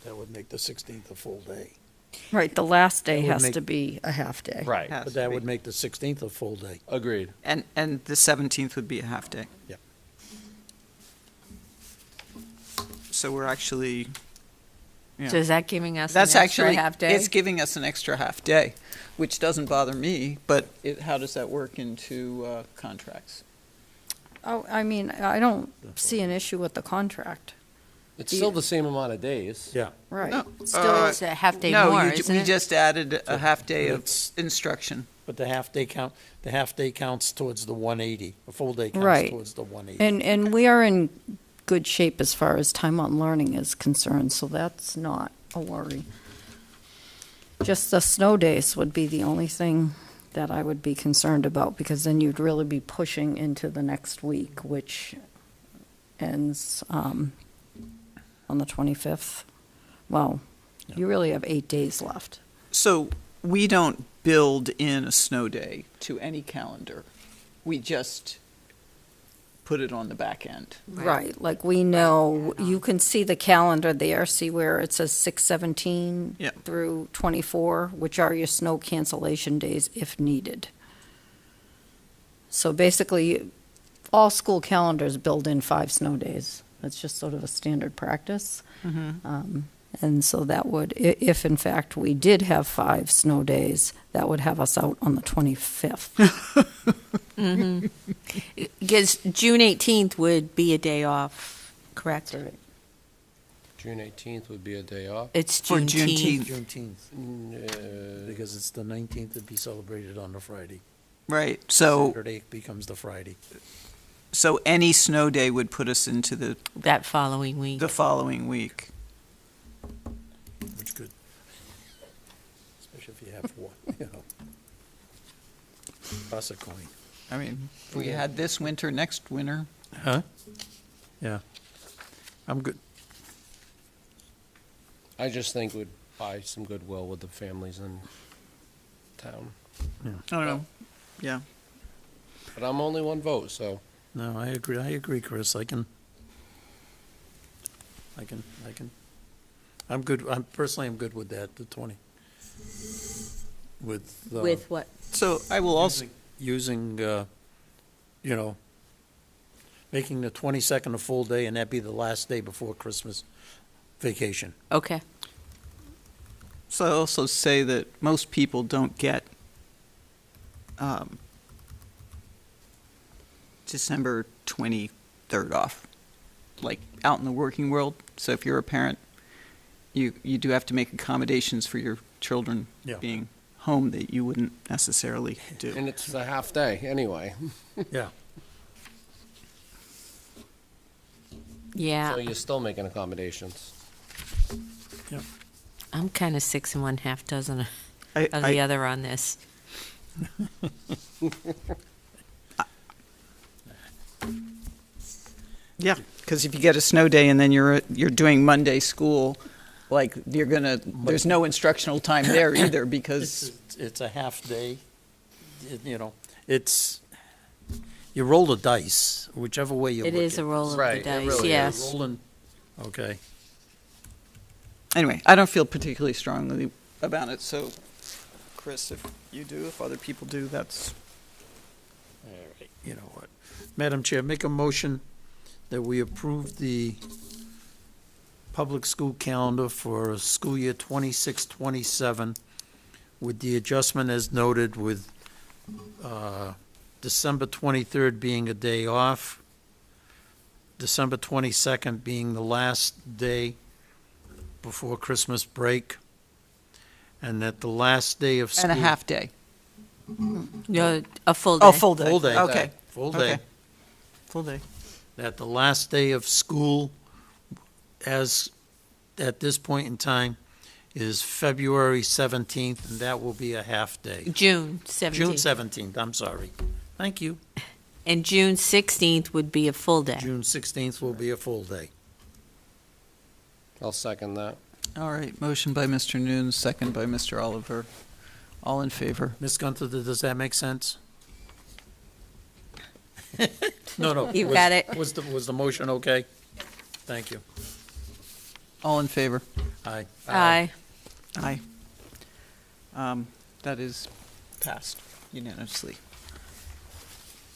That would make the 16th a full day. Right, the last day That would has make- to be a half day. Right. Has But to that be. would make the 16th a full day. Agreed. And the 17th would be a half day? Yep. So we're actually, yeah. So is that giving us That's an extra actually, half day? it's giving us an extra half day, which doesn't bother me, but how does that work into contracts? Oh, I mean, I don't see an issue with the contract. It's still the same amount of days. Yeah. Right. No, Still, it's a half day No, more, you isn't we it? just added a half day of It's- instruction. But the half day counts towards the 180. A full day counts Right. towards the 180. And we are in good shape as far as time on learning is concerned, so that's not a worry. Just the snow days would be the only thing that I would be concerned about, because then you'd really be pushing into the next week, which ends on the 25th. Well, you really have 8 days left. So we don't build in a snow day to any calendar. We just put it on the back end. Right, like we know, you can see the calendar there, see where it says 6/17 Yeah. through 24, which are your snow cancellation days if needed. So basically, all school calendars build in 5 snow days. That's just sort of a standard practice. And so that would, if in fact we did have 5 snow days, that would have us out on the 25th. Because June 18th would be a day off, correct? June 18th would be a day off. It's For Juneteenth. Juneteenth. Because it's the 19th, it'd be celebrated on a Friday. Right, so Saturday becomes the Friday. any snow day would put us into That following week. the following week. Which good. Especially if you have one, you know. Toss a coin. I mean, if we had this winter, next winter. Huh? Yeah. I'm good. I just think it would buy some goodwill with the families in town. I don't know, yeah. But I'm only one vote, so. No, I agree, Chris. I can. I'm good, I'm good with that, the 20. With. With what? So I will also, Using, you know, making the 22nd a full day, and that be the last day before Christmas vacation. Okay. so I also say that most people don't get December 23rd off, like out in the working world. So if you're a parent, you do have to make accommodations for your children Yeah. being home that you wouldn't necessarily do. And it's a half day anyway. Yeah. Yeah. So you're still making accommodations. I'm kind of 6 1/2 dozen I- of the other on this. Yeah, because if you get a snow day and then you're doing Monday school, like there's no instructional time there either because It's a half day, you know, you roll the dice, whichever way you look It at it. is a roll of the Right, it dice, really is. yes. Rolling, okay. anyway, I don't feel particularly strongly about it. So, Chris, if you do, if other people do, that's All right, you know what? Madam Chair, make a motion that we approve the public school calendar for school year 26-27 with the adjustment as noted with December 23rd being a day off, December 22nd being the last day before Christmas break, and that the last day of school. And a half day. A full day. Oh, full day. Full day. Okay. Full day. Okay. Full day. That the last day of school, as at this point in time, is February 17th, and that will be a half day. June 17th. June 17th, I'm sorry. Thank you. And June 16th would be a full day. June 16th will be a full day. I'll second that. All right, motion by Mr. Nunes, second by Mr. Oliver. All in favor? Ms. Gunther, does that make sense? No. You got it. Was the motion okay? Thank you. All in favor? Aye. Aye. Aye. That is passed unanimously.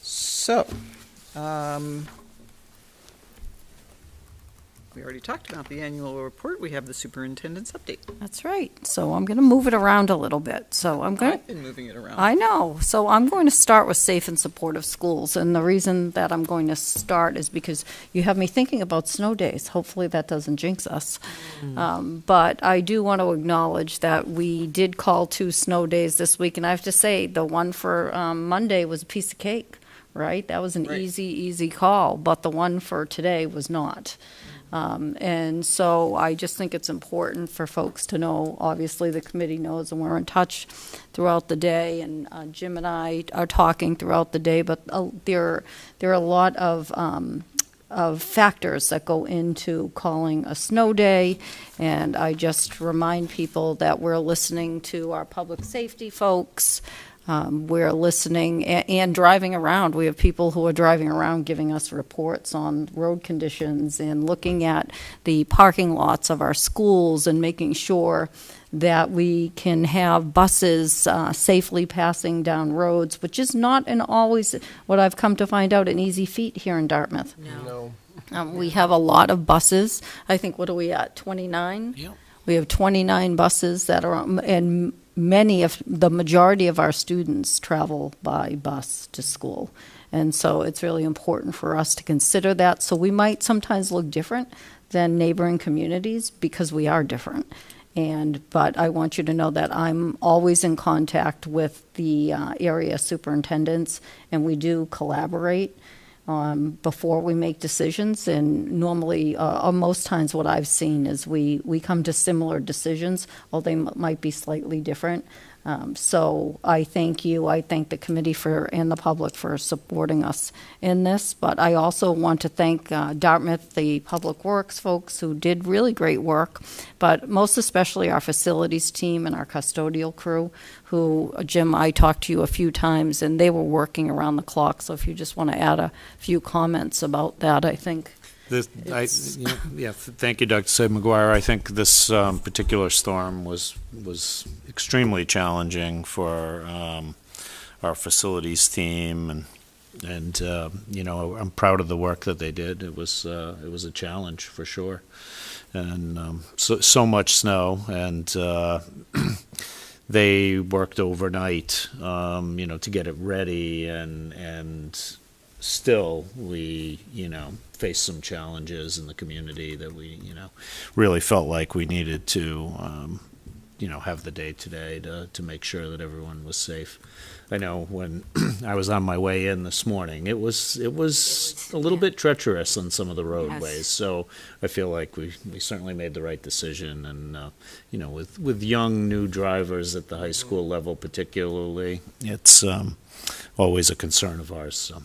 So, we already talked about the annual report. We have the superintendent's update. That's right. So I'm going to move it around a little bit. So I'm going. I've been moving it around. I know. So I'm going to start with safe and supportive schools. And the reason that I'm going to start is because you have me thinking about snow days. Hopefully that doesn't jinx us. But I do want to acknowledge that we did call 2 snow days this week. And I have to say, the one for Monday was a piece of cake, right? That was an easy call. But the one for today was not. And so I just think it's important for folks to know, obviously the committee knows, and we're in touch throughout the day, and Jim and I are talking throughout the day, but there are a lot of factors that go into calling a snow day, and I just remind people that we're listening to our public safety folks. We're listening and driving around. We have people who are driving around giving us reports on road conditions and looking at the parking lots of our schools and making sure that we can have buses safely passing down roads, which is not always what I've come to find out an easy feat here in Dartmouth. No. We have a lot of buses. I think, what are we at, 29? Yep. We have 29 buses that are, and the majority of our students travel by bus to school. And so it's really important for us to consider that. So we might sometimes look different than neighboring communities because we are different. But I want you to know that I'm always in contact with the area superintendents, and we do collaborate before we make decisions. And normally, most times what I've seen is we come to similar decisions, although they might be slightly different. So I thank you. I thank the committee and the public for supporting us in this. But I also want to thank Dartmouth, the Public Works folks who did really great work, but most especially our facilities team and our custodial crew who, Jim, I talked to you a few times, and they were working around the clock. So if you just want to add a few comments about that, I think. Thank you, Dr. Sid McGuire. I think this particular storm was extremely challenging for our facilities team, and I'm proud of the work that they did. It was a challenge for sure, and so much snow, and they worked overnight, to get it ready, and still we faced some challenges in the community that we really felt like we needed to have the day today to make sure that everyone was safe. I know when I was on my way in this morning, it was a little bit treacherous on some of the roadways. Yes. So I feel like we certainly made the right decision, and with young new drivers at the high school level particularly, it's always a concern of ours. So.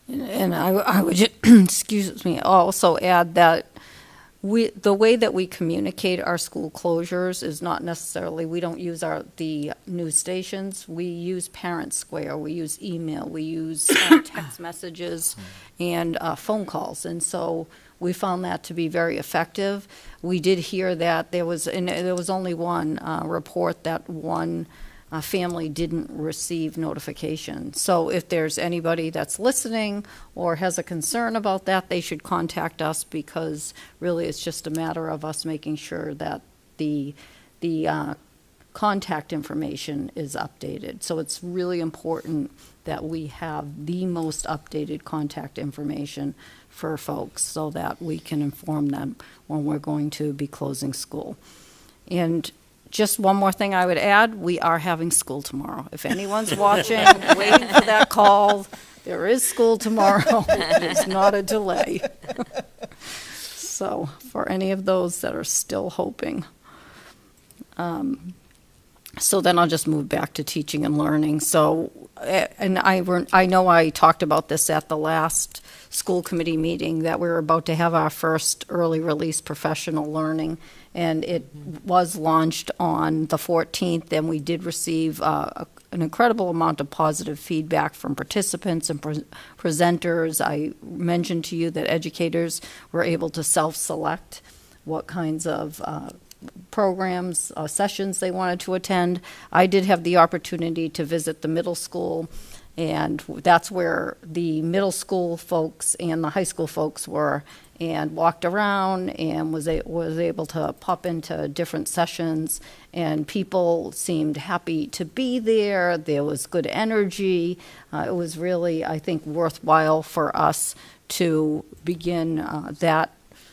And I would just, also add that the way that we communicate our school closures is not necessarily, we don't use the news stations. We use Parent Square, we use email, we use text messages and phone calls. And so we found that to be very effective. We did hear that there was only one report that one family didn't receive notification. So if there's anybody that's listening or has a concern about that, they should contact us, because really it's just a matter of us making sure that the contact information is updated. So it's really important that we have the most updated contact information for folks so that we can inform them when we're going to be closing school. And Just one more thing I would add, we are having school tomorrow. If anyone's watching, waiting for that call, there is school tomorrow. It's not a delay. So for any of those that are still hoping. So then I'll just move back to teaching and learning. So, and I know I talked about this at the last school committee meeting, that we were about to have our first early release professional learning, and it was launched on the 14th, and we did receive an incredible amount of positive feedback from participants and presenters. I mentioned to you that educators were able to self-select what kinds of programs, sessions they wanted to attend. I did have the opportunity to visit the middle school, and that's where the middle school folks and the high school folks were, and walked around and was able to pop into different sessions, and people seemed happy to be there. There was good energy. It was really, I think, worthwhile for us to begin that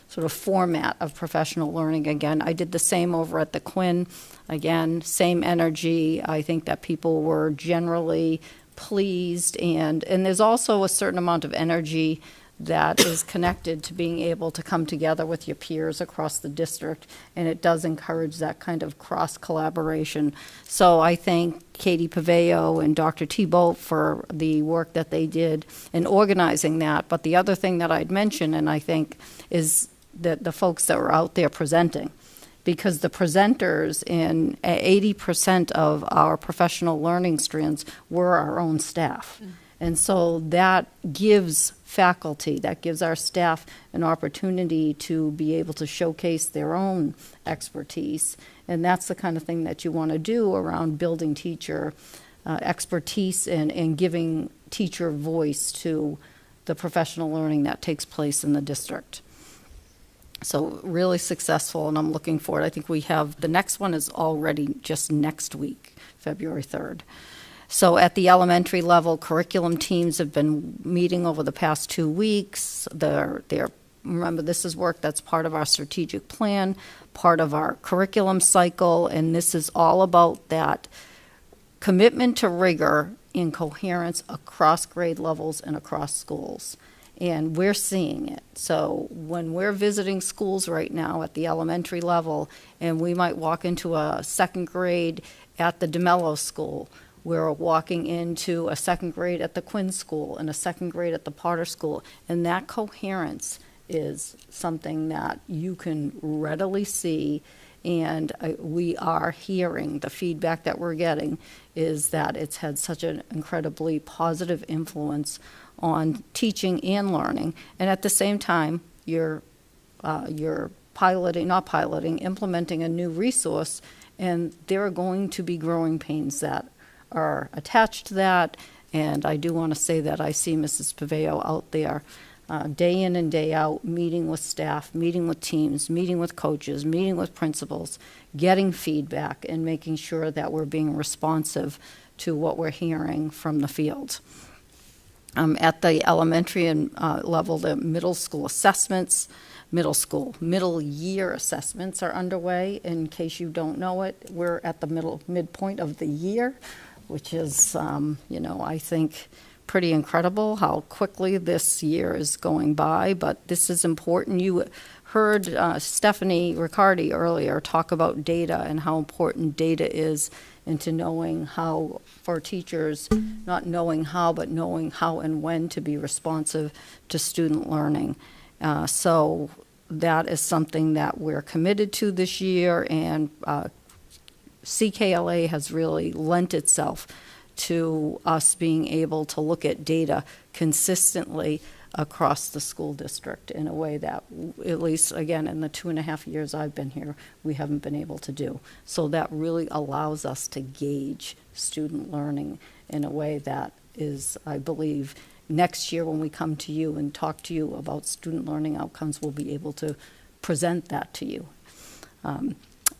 sort of format of professional learning again. I did the same over at the Quinn. Again, same energy. I think that people were generally pleased, and there's also a certain amount of energy that is connected to being able to come together with your peers across the district, and it does encourage that kind of cross-collaboration. So I thank Katie Paveo and Dr. Thibault for the work that they did in organizing that. But the other thing that I'd mention, and I think, is that the folks that were out there presenting, because the presenters in 80% of our professional learning strands were our own staff. And so that gives faculty, that gives our staff an opportunity to be able to showcase their own expertise. And that's the kind of thing that you want to do around building teacher expertise and giving teacher voice to the professional learning that takes place in the district. So really successful, and I'm looking forward. I think we have, the next one is already just next week, February 3rd. So at the elementary level, curriculum teams have been meeting over the past 2 weeks. Remember, this is work that's part of our strategic plan, part of our curriculum cycle, and this is all about that commitment to rigor and coherence across grade levels and across schools. And we're seeing it. So when we're visiting schools right now at the elementary level, and we might walk into a second grade at the DeMello School, we're walking into a second grade at the Quinn School and a second grade at the Potter School, and that coherence is something that you can readily see. And we are hearing, the feedback that we're getting is that it's had such an incredibly positive influence on teaching and learning. And at the same time, you're implementing a new resource, and there are going to be growing pains that are attached to that. And I do want to say that I see Mrs. Paveo out there day in and day out, meeting with staff, meeting with teams, meeting with coaches, meeting with principals, getting feedback, and making sure that we're being responsive to what we're hearing from the field. At the elementary and level, the middle school assessments, middle year assessments are underway. In case you don't know it, we're at the midpoint of the year, which is, I think, pretty incredible how quickly this year is going by, but this is important. You heard Stephanie Riccardi earlier talk about data and how important data is into knowing how, for teachers, not knowing how, but knowing how and when to be responsive to student learning. So that is something that we're committed to this year, and CKLA has really lent itself to us being able to look at data consistently across the school district in a way that, at least, again, in the 2.5 years I've been here, we haven't been able to do. So that really allows us to gauge student learning in a way that is, I believe, next year when we come to you and talk to you about student learning outcomes, we'll be able to present that to you.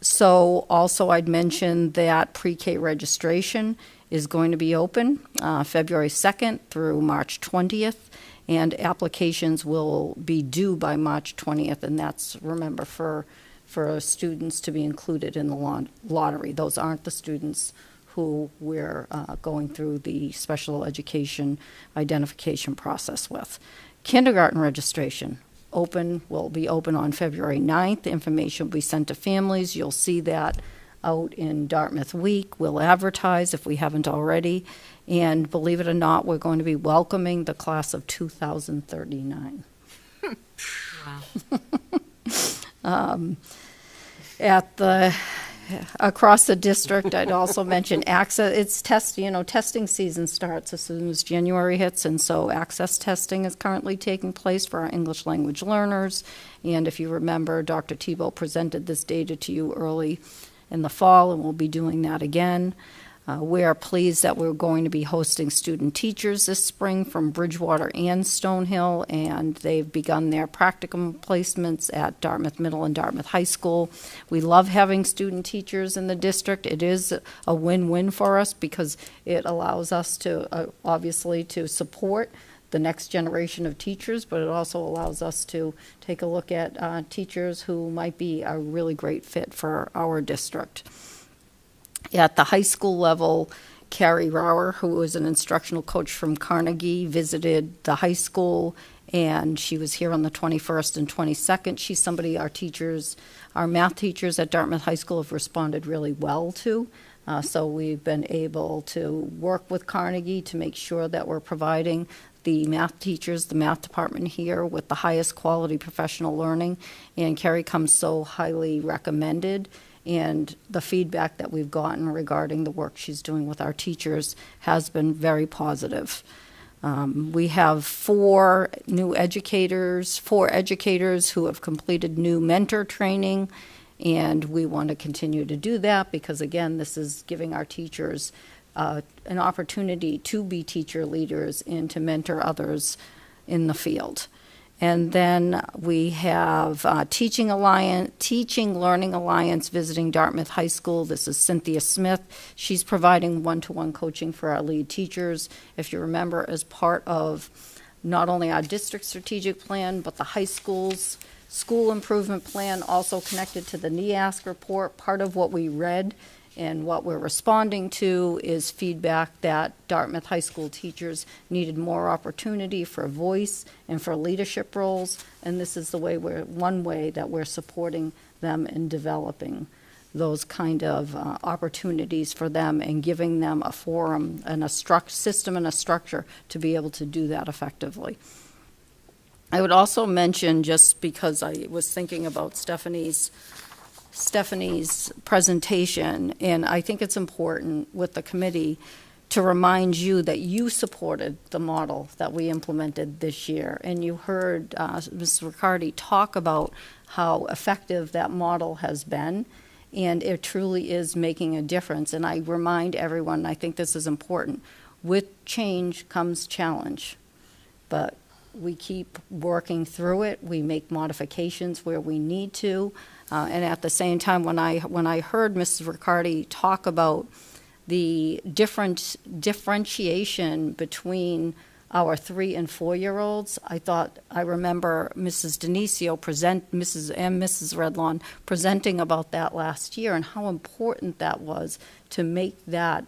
So also I'd mention that pre-K registration is going to be open February 2nd through March 20th, and applications will be due by March 20th, and that's, remember, for for students to be included in the lottery. Those aren't the students who we're going through the special education identification process with. Kindergarten registration will be open on February 9th. Information will be sent to families. You'll see that out in Dartmouth Week. We'll advertise if we haven't already. And believe it or not, we're going to be welcoming the class of 2039. Wow. Across the district, I'd also mention access. It's testing season starts as soon as January hits, and so access testing is currently taking place for our English language learners. And if you remember, Dr. Tebow presented this data to you early in the fall, and we'll be doing that again. We are pleased that we're going to be hosting student teachers this spring from Bridgewater and Stonehill, and they've begun their practicum placements at Dartmouth Middle and Dartmouth High School. We love having student teachers in the district. It is a win-win for us because it allows us to, obviously, to support the next generation of teachers, but it also allows us to take a look at teachers who might be a really great fit for our district. At the high school level, Carrie Rauer, who was an instructional coach from Carnegie, visited the high school, and she was here on the 21st and 22nd. She's somebody our math teachers at Dartmouth High School have responded really well to. So we've been able to work with Carnegie to make sure that we're providing the math teachers, the math department here, with the highest quality professional learning. And Carrie comes so highly recommended. And the feedback that we've gotten regarding the work she's doing with our teachers has been very positive. We have four educators who have completed new mentor training, and we want to continue to do that because, again, this is giving our teachers an opportunity to be teacher leaders and to mentor others in the field. And then we have Teaching Learning Alliance visiting Dartmouth High School. This is Cynthia Smith. She's providing one-to-one coaching for our lead teachers. If you remember, as part of not only our district strategic plan, but the high school's school improvement plan, also connected to the NEASC report. Part of what we read and what we're responding to is feedback that Dartmouth High School teachers needed more opportunity for voice and for leadership roles, and this is one way that we're supporting them in developing those kind of opportunities for them and giving them a forum and a system and a structure to be able to do that effectively. I would also mention, just because I was thinking about Stephanie's presentation, and I think it's important with the committee to remind you that you supported the model that we implemented this year, and you heard Ms. Riccardi talk about how effective that model has been, and it truly is making a difference. And I remind everyone, I think this is important, with change comes challenge, but we keep working through it. We make modifications where we need to. And at the same time, when I heard Mrs. Riccardi talk about the differentiation between our 3- and 4-year-olds, I remember Mrs. Denisio Mrs. Redlawn presenting about that last year and how important that was to make that,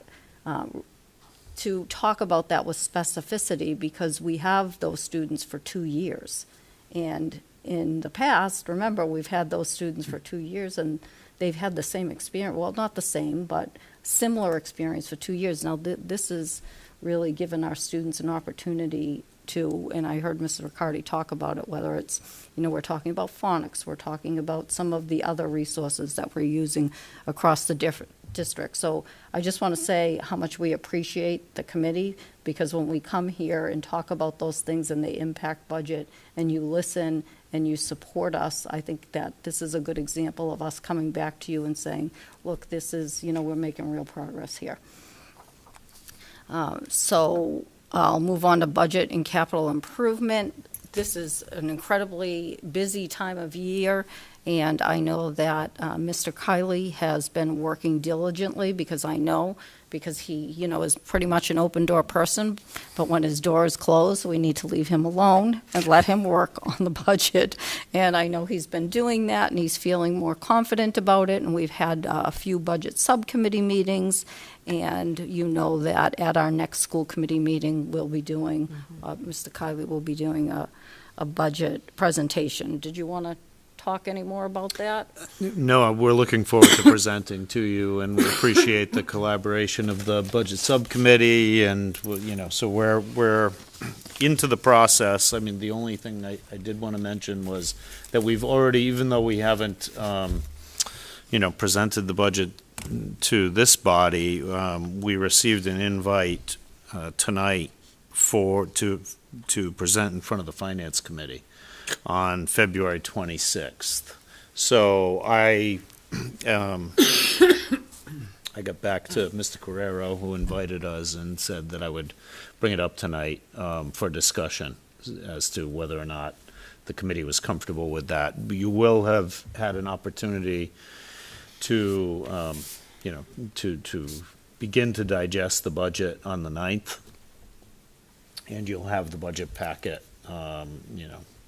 to talk about that with specificity, because we have those students for 2 years. And in the past, remember, we've had those students for 2 years and they've had the same experience, well, not the same, but similar experience for 2 years. Now, this is really given our students an opportunity to, and I heard Mrs. Riccardi talk about it, whether it's, we're talking about phonics, we're talking about some of the other resources that we're using across the different districts. So I just want to say how much we appreciate the committee, because when we come here and talk about those things and they impact budget and you listen and you support us, I think that this is a good example of us coming back to you and saying, look, this is, we're making real progress here. So I'll move on to budget and capital improvement. This is an incredibly busy time of year, And I know that Mr. Kiley has been working diligently, because he, is pretty much an open-door person. But when his door is closed, we need to leave him alone and let him work on the budget. And I know he's been doing that, and he's feeling more confident about it. And we've had a few budget subcommittee meetings. And you know that at our next school committee meeting, we'll be doing, Mr. Kiley will be doing a budget presentation. Did you want to talk any more about that? No, we're looking forward to presenting to you, and we appreciate the collaboration of the budget subcommittee, and, so we're into the process. I mean, the only thing I did want to mention was that we've already, even though we haven't, presented the budget to this body, we received an invite tonight to present in front of the Finance Committee on February 26th. So I got back to Mr. Carrero, who invited us, and said that I would bring it up tonight for discussion as to whether or not the committee was comfortable with that. You will have had an opportunity to, to begin to digest the budget on the 9th, and you'll have the budget packet,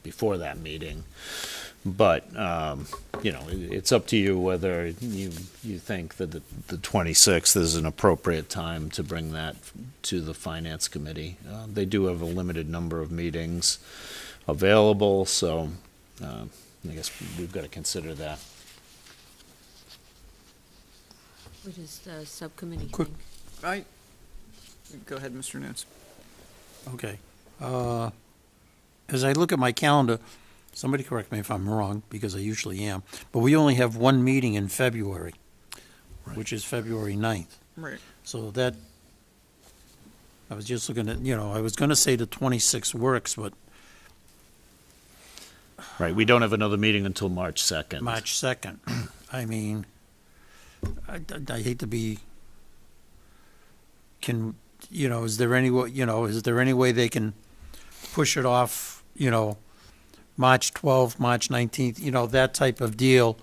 before that meeting. But, it's up to you whether you think that the 26th is an appropriate time to bring that to the Finance Committee. They do have a limited number of meetings available, so I guess we've got to consider that. What does the subcommittee Quick- think? Go ahead, Mr. Nunes. Okay. As I look at my calendar, somebody correct me if I'm wrong, because I usually am, but we only have one meeting in February, which is February 9th. Right. So that, I was just looking at, I was going to say the 26th works, but Right, we don't have another meeting until March 2nd. March 2nd. I mean, I hate to be, is there any way they can push it off, March 12th, March 19th, that type of deal.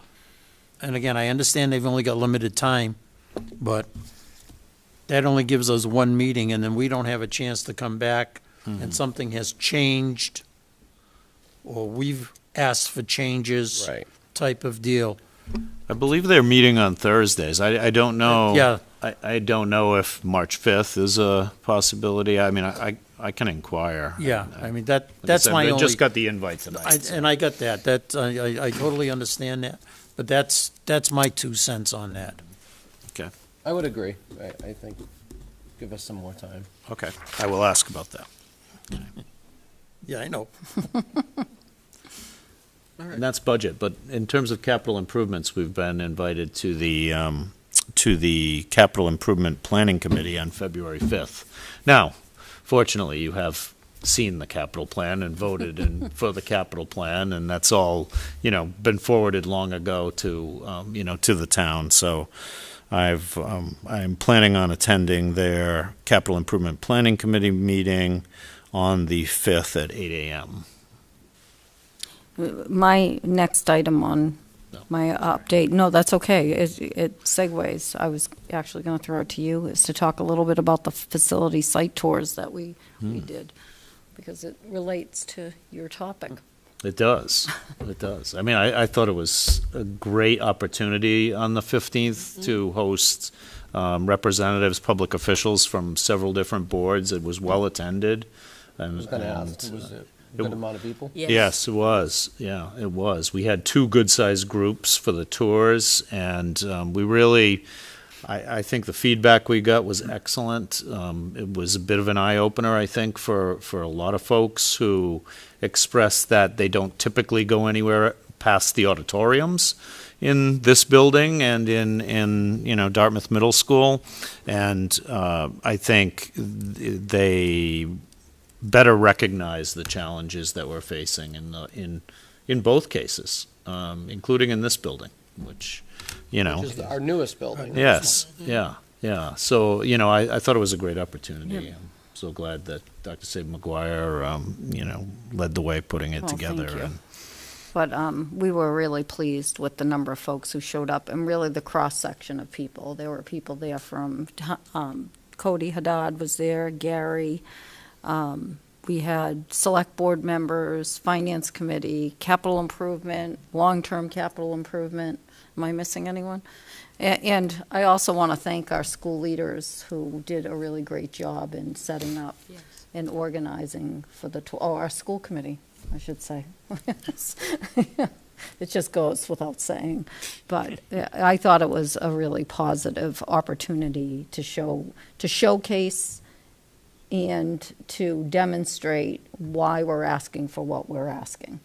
And again, I understand they've only got limited time, but that only gives us one meeting, and then we don't have a chance to come back and something has changed, or we've asked for changes, type of deal. I believe they're meeting on Thursdays. I don't know. Yeah. I don't know if March 5th is a possibility. I mean, I can inquire. Yeah, I mean, that's I my only. just got the invite tonight. And I got that. I totally understand that, but that's my 2 cents on that. Okay. I would agree. I think give us some more time. Okay, I will ask about that. Yeah, I know. And that's budget, but in terms of capital improvements, we've been invited to the Capital Improvement Planning Committee on February 5th. Now, fortunately, you have seen the capital plan and voted for the capital plan, and that's all, been forwarded long ago to, to the town. So I'm planning on attending their Capital Improvement Planning Committee meeting on the 5th at 8 a.m. My next item on my update, no, that's okay, it segues. I was actually going to throw it to you, is to talk a little bit about the facility site tours that we did, because it relates to your topic. It does. It does. I mean, I thought it was a great opportunity on the 15th to host representatives, public officials from several different boards. It was well attended. I was going to ask, was it a good amount of people? Yes, it was. Yeah, it was. We had 2 good-sized groups for the tours, and we really, I think the feedback we got was excellent. It was a bit of an eye-opener, I think, for a lot of folks who expressed that they don't typically go anywhere past the auditoriums in this building and in Dartmouth Middle School, and I think they better recognize the challenges that we're facing in both cases, including in this building, which is our newest building. Yes, yeah. So I thought it was a great opportunity. Yeah. I'm so glad that Dr. Sabe McGuire led the way putting it together. Thank you. But we were really pleased with the number of folks who showed up and really the cross-section of people. There were people there from, Cody Haddad was there, Gary. We had select board members, finance committee, capital improvement, long-term capital improvement. Am I missing anyone? And I also want to thank our school leaders who did a really great job in setting up and organizing for our school committee, I should say. It just goes without saying. But I thought it was a really positive opportunity to showcase and to demonstrate why we're asking for what we're asking.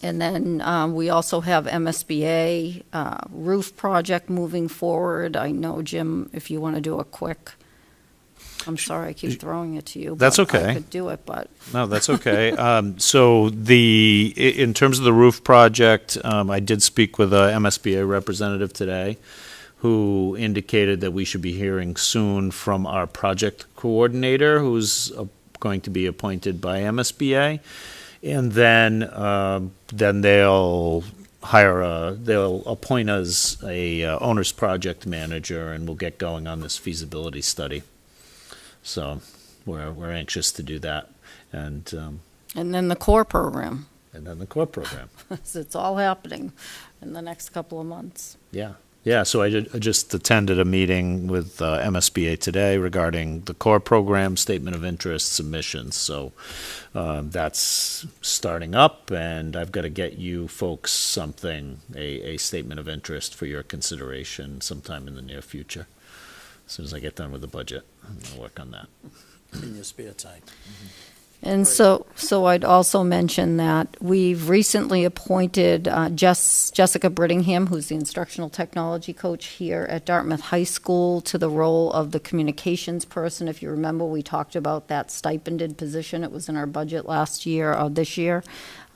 And then we also have MSBA roof project moving forward. I know, Jim, if you want to do a quick, I'm sorry, I keep throwing it to you. That's but okay. I could do it, but. No, that's okay. So in terms of the roof project, I did speak with a MSBA representative today who indicated that we should be hearing soon from our project coordinator, who's going to be appointed by MSBA. And then they'll they'll appoint us a owner's project manager, and we'll get going on this feasibility study. So we're anxious to do that, and then the core program. And then the core program. It's all happening in the next couple of months. Yeah. Yeah, so I just attended a meeting with MSBA today regarding the core program, statement of interest, submissions. So that's starting up, and I've got to get you folks something, a statement of interest for your consideration sometime in the near future. As soon as I get done with the budget, I'm going to work on that. In your spare time. And so I'd also mention that we've recently appointed Jessica Brittingham, who's the instructional technology coach here at Dartmouth High School, to the role of the communications person. If you remember, we talked about that stipended position. It was in our budget last year, or this year.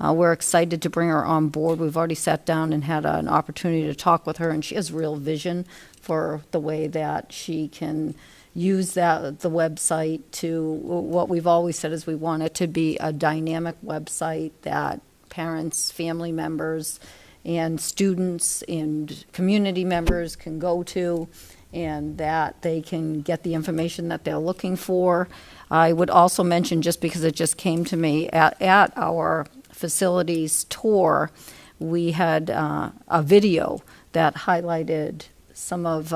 We're excited to bring her on board. We've already sat down and had an opportunity to talk with her, and she has real vision for the way that she can use the website to, what we've always said is we want it to be a dynamic website that parents, family members, and students and community members can go to, and that they can get the information that they're looking for. I would also mention, just because it just came to me, at our facilities tour, we had a video that highlighted some of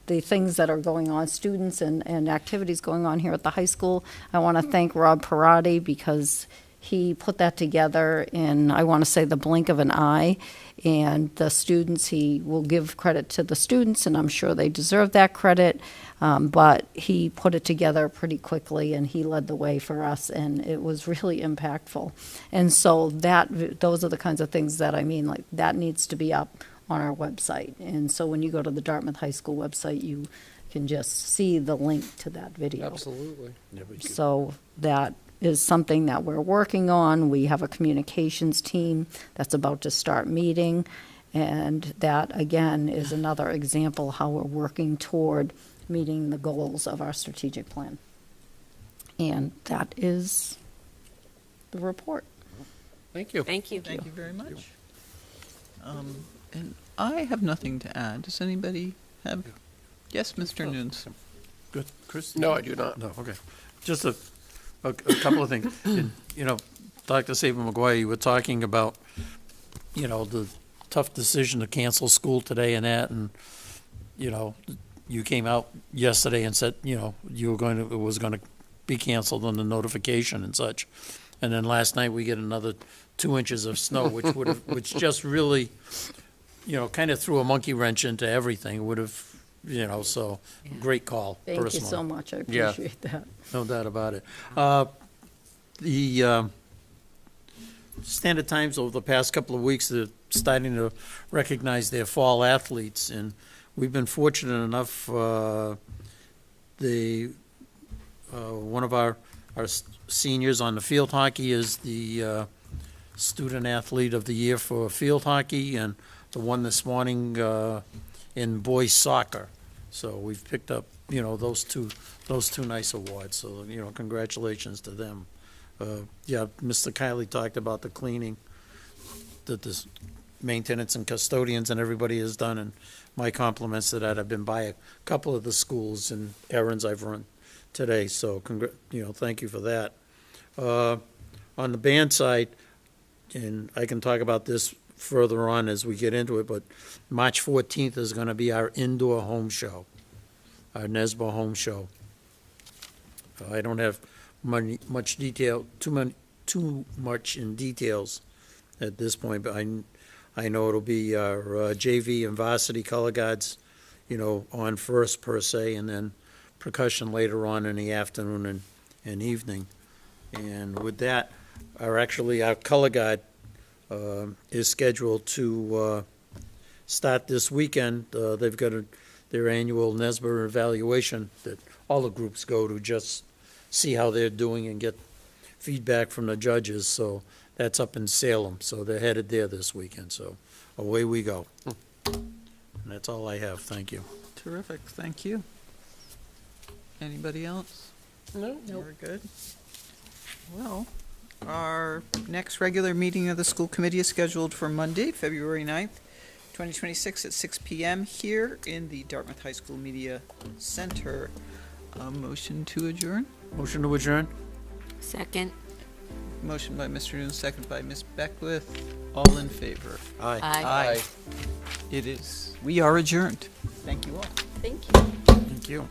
the things that are going on, students and activities going on here at the high school. I want to thank Rob Parati because he put that together in, I want to say, the blink of an eye. And the students, he will give credit to the students, and I'm sure they deserve that credit. But he put it together pretty quickly, and he led the way for us, and it was really impactful. And so those are the kinds of things that I mean, like that needs to be up on our website. And so when you go to the Dartmouth High School website, you can just see the link to that video. Absolutely. So that is something that we're working on. We have a communications team that's about to start meeting, and that, again, is another example how we're working toward meeting the goals of our strategic plan. And that is the report. Thank you. Thank you. Thank you very much. And I have nothing to add. Does anybody have? Yes, Mr. Nunes. Good. Chris? No, I do not. No, okay. Just a couple of things. Dr. Saban McGuire, you were talking about, the tough decision to cancel school today and that, and, you came out yesterday and said, it was going to be canceled on the notification and such. And then last night we get another 2 inches of snow, which just really, kind of threw a monkey wrench into everything. It would have, so great call. Thank personally. you so much. I appreciate that. No doubt about it. The Standard Times over the past couple of weeks, they're starting to recognize their fall athletes, and we've been fortunate enough. One of our seniors on the field hockey is the student athlete of the year for field hockey, and the one this morning in boys soccer. So we've picked up, those two nice awards. So, congratulations to them. Mr. Kiley talked about the cleaning. that the maintenance and custodians and everybody has done, and my compliments to that. I've been by a couple of the schools and errands I've run today, so thank you for that. On the band side, and I can talk about this further on as we get into it, but March 14th is going to be our indoor home show, our NESBA home show. I don't have much detail, too much in details at this point, but I know it'll be our JV and varsity color guards, on first per se, and then percussion later on in the afternoon and evening. And with that, our color guard is scheduled to start this weekend. They've got their annual NESBA evaluation that all the groups go to, just see how they're doing and get feedback from the judges. So that's up in Salem. So they're headed there this weekend. So away we go. And that's all I have. Thank you. Terrific, thank you. Anybody else? No. We're good. Well, our next regular meeting of the school committee is scheduled for Monday, February 9th, 2026 at 6 p.m. here in the Dartmouth High School Media Center. A motion to adjourn? Motion to adjourn? Second. Motion by Mr. Noon, second by Ms. Beckwith. All in favor? Aye. Aye. It is. We are adjourned. Thank you all. Thank you. Thank you.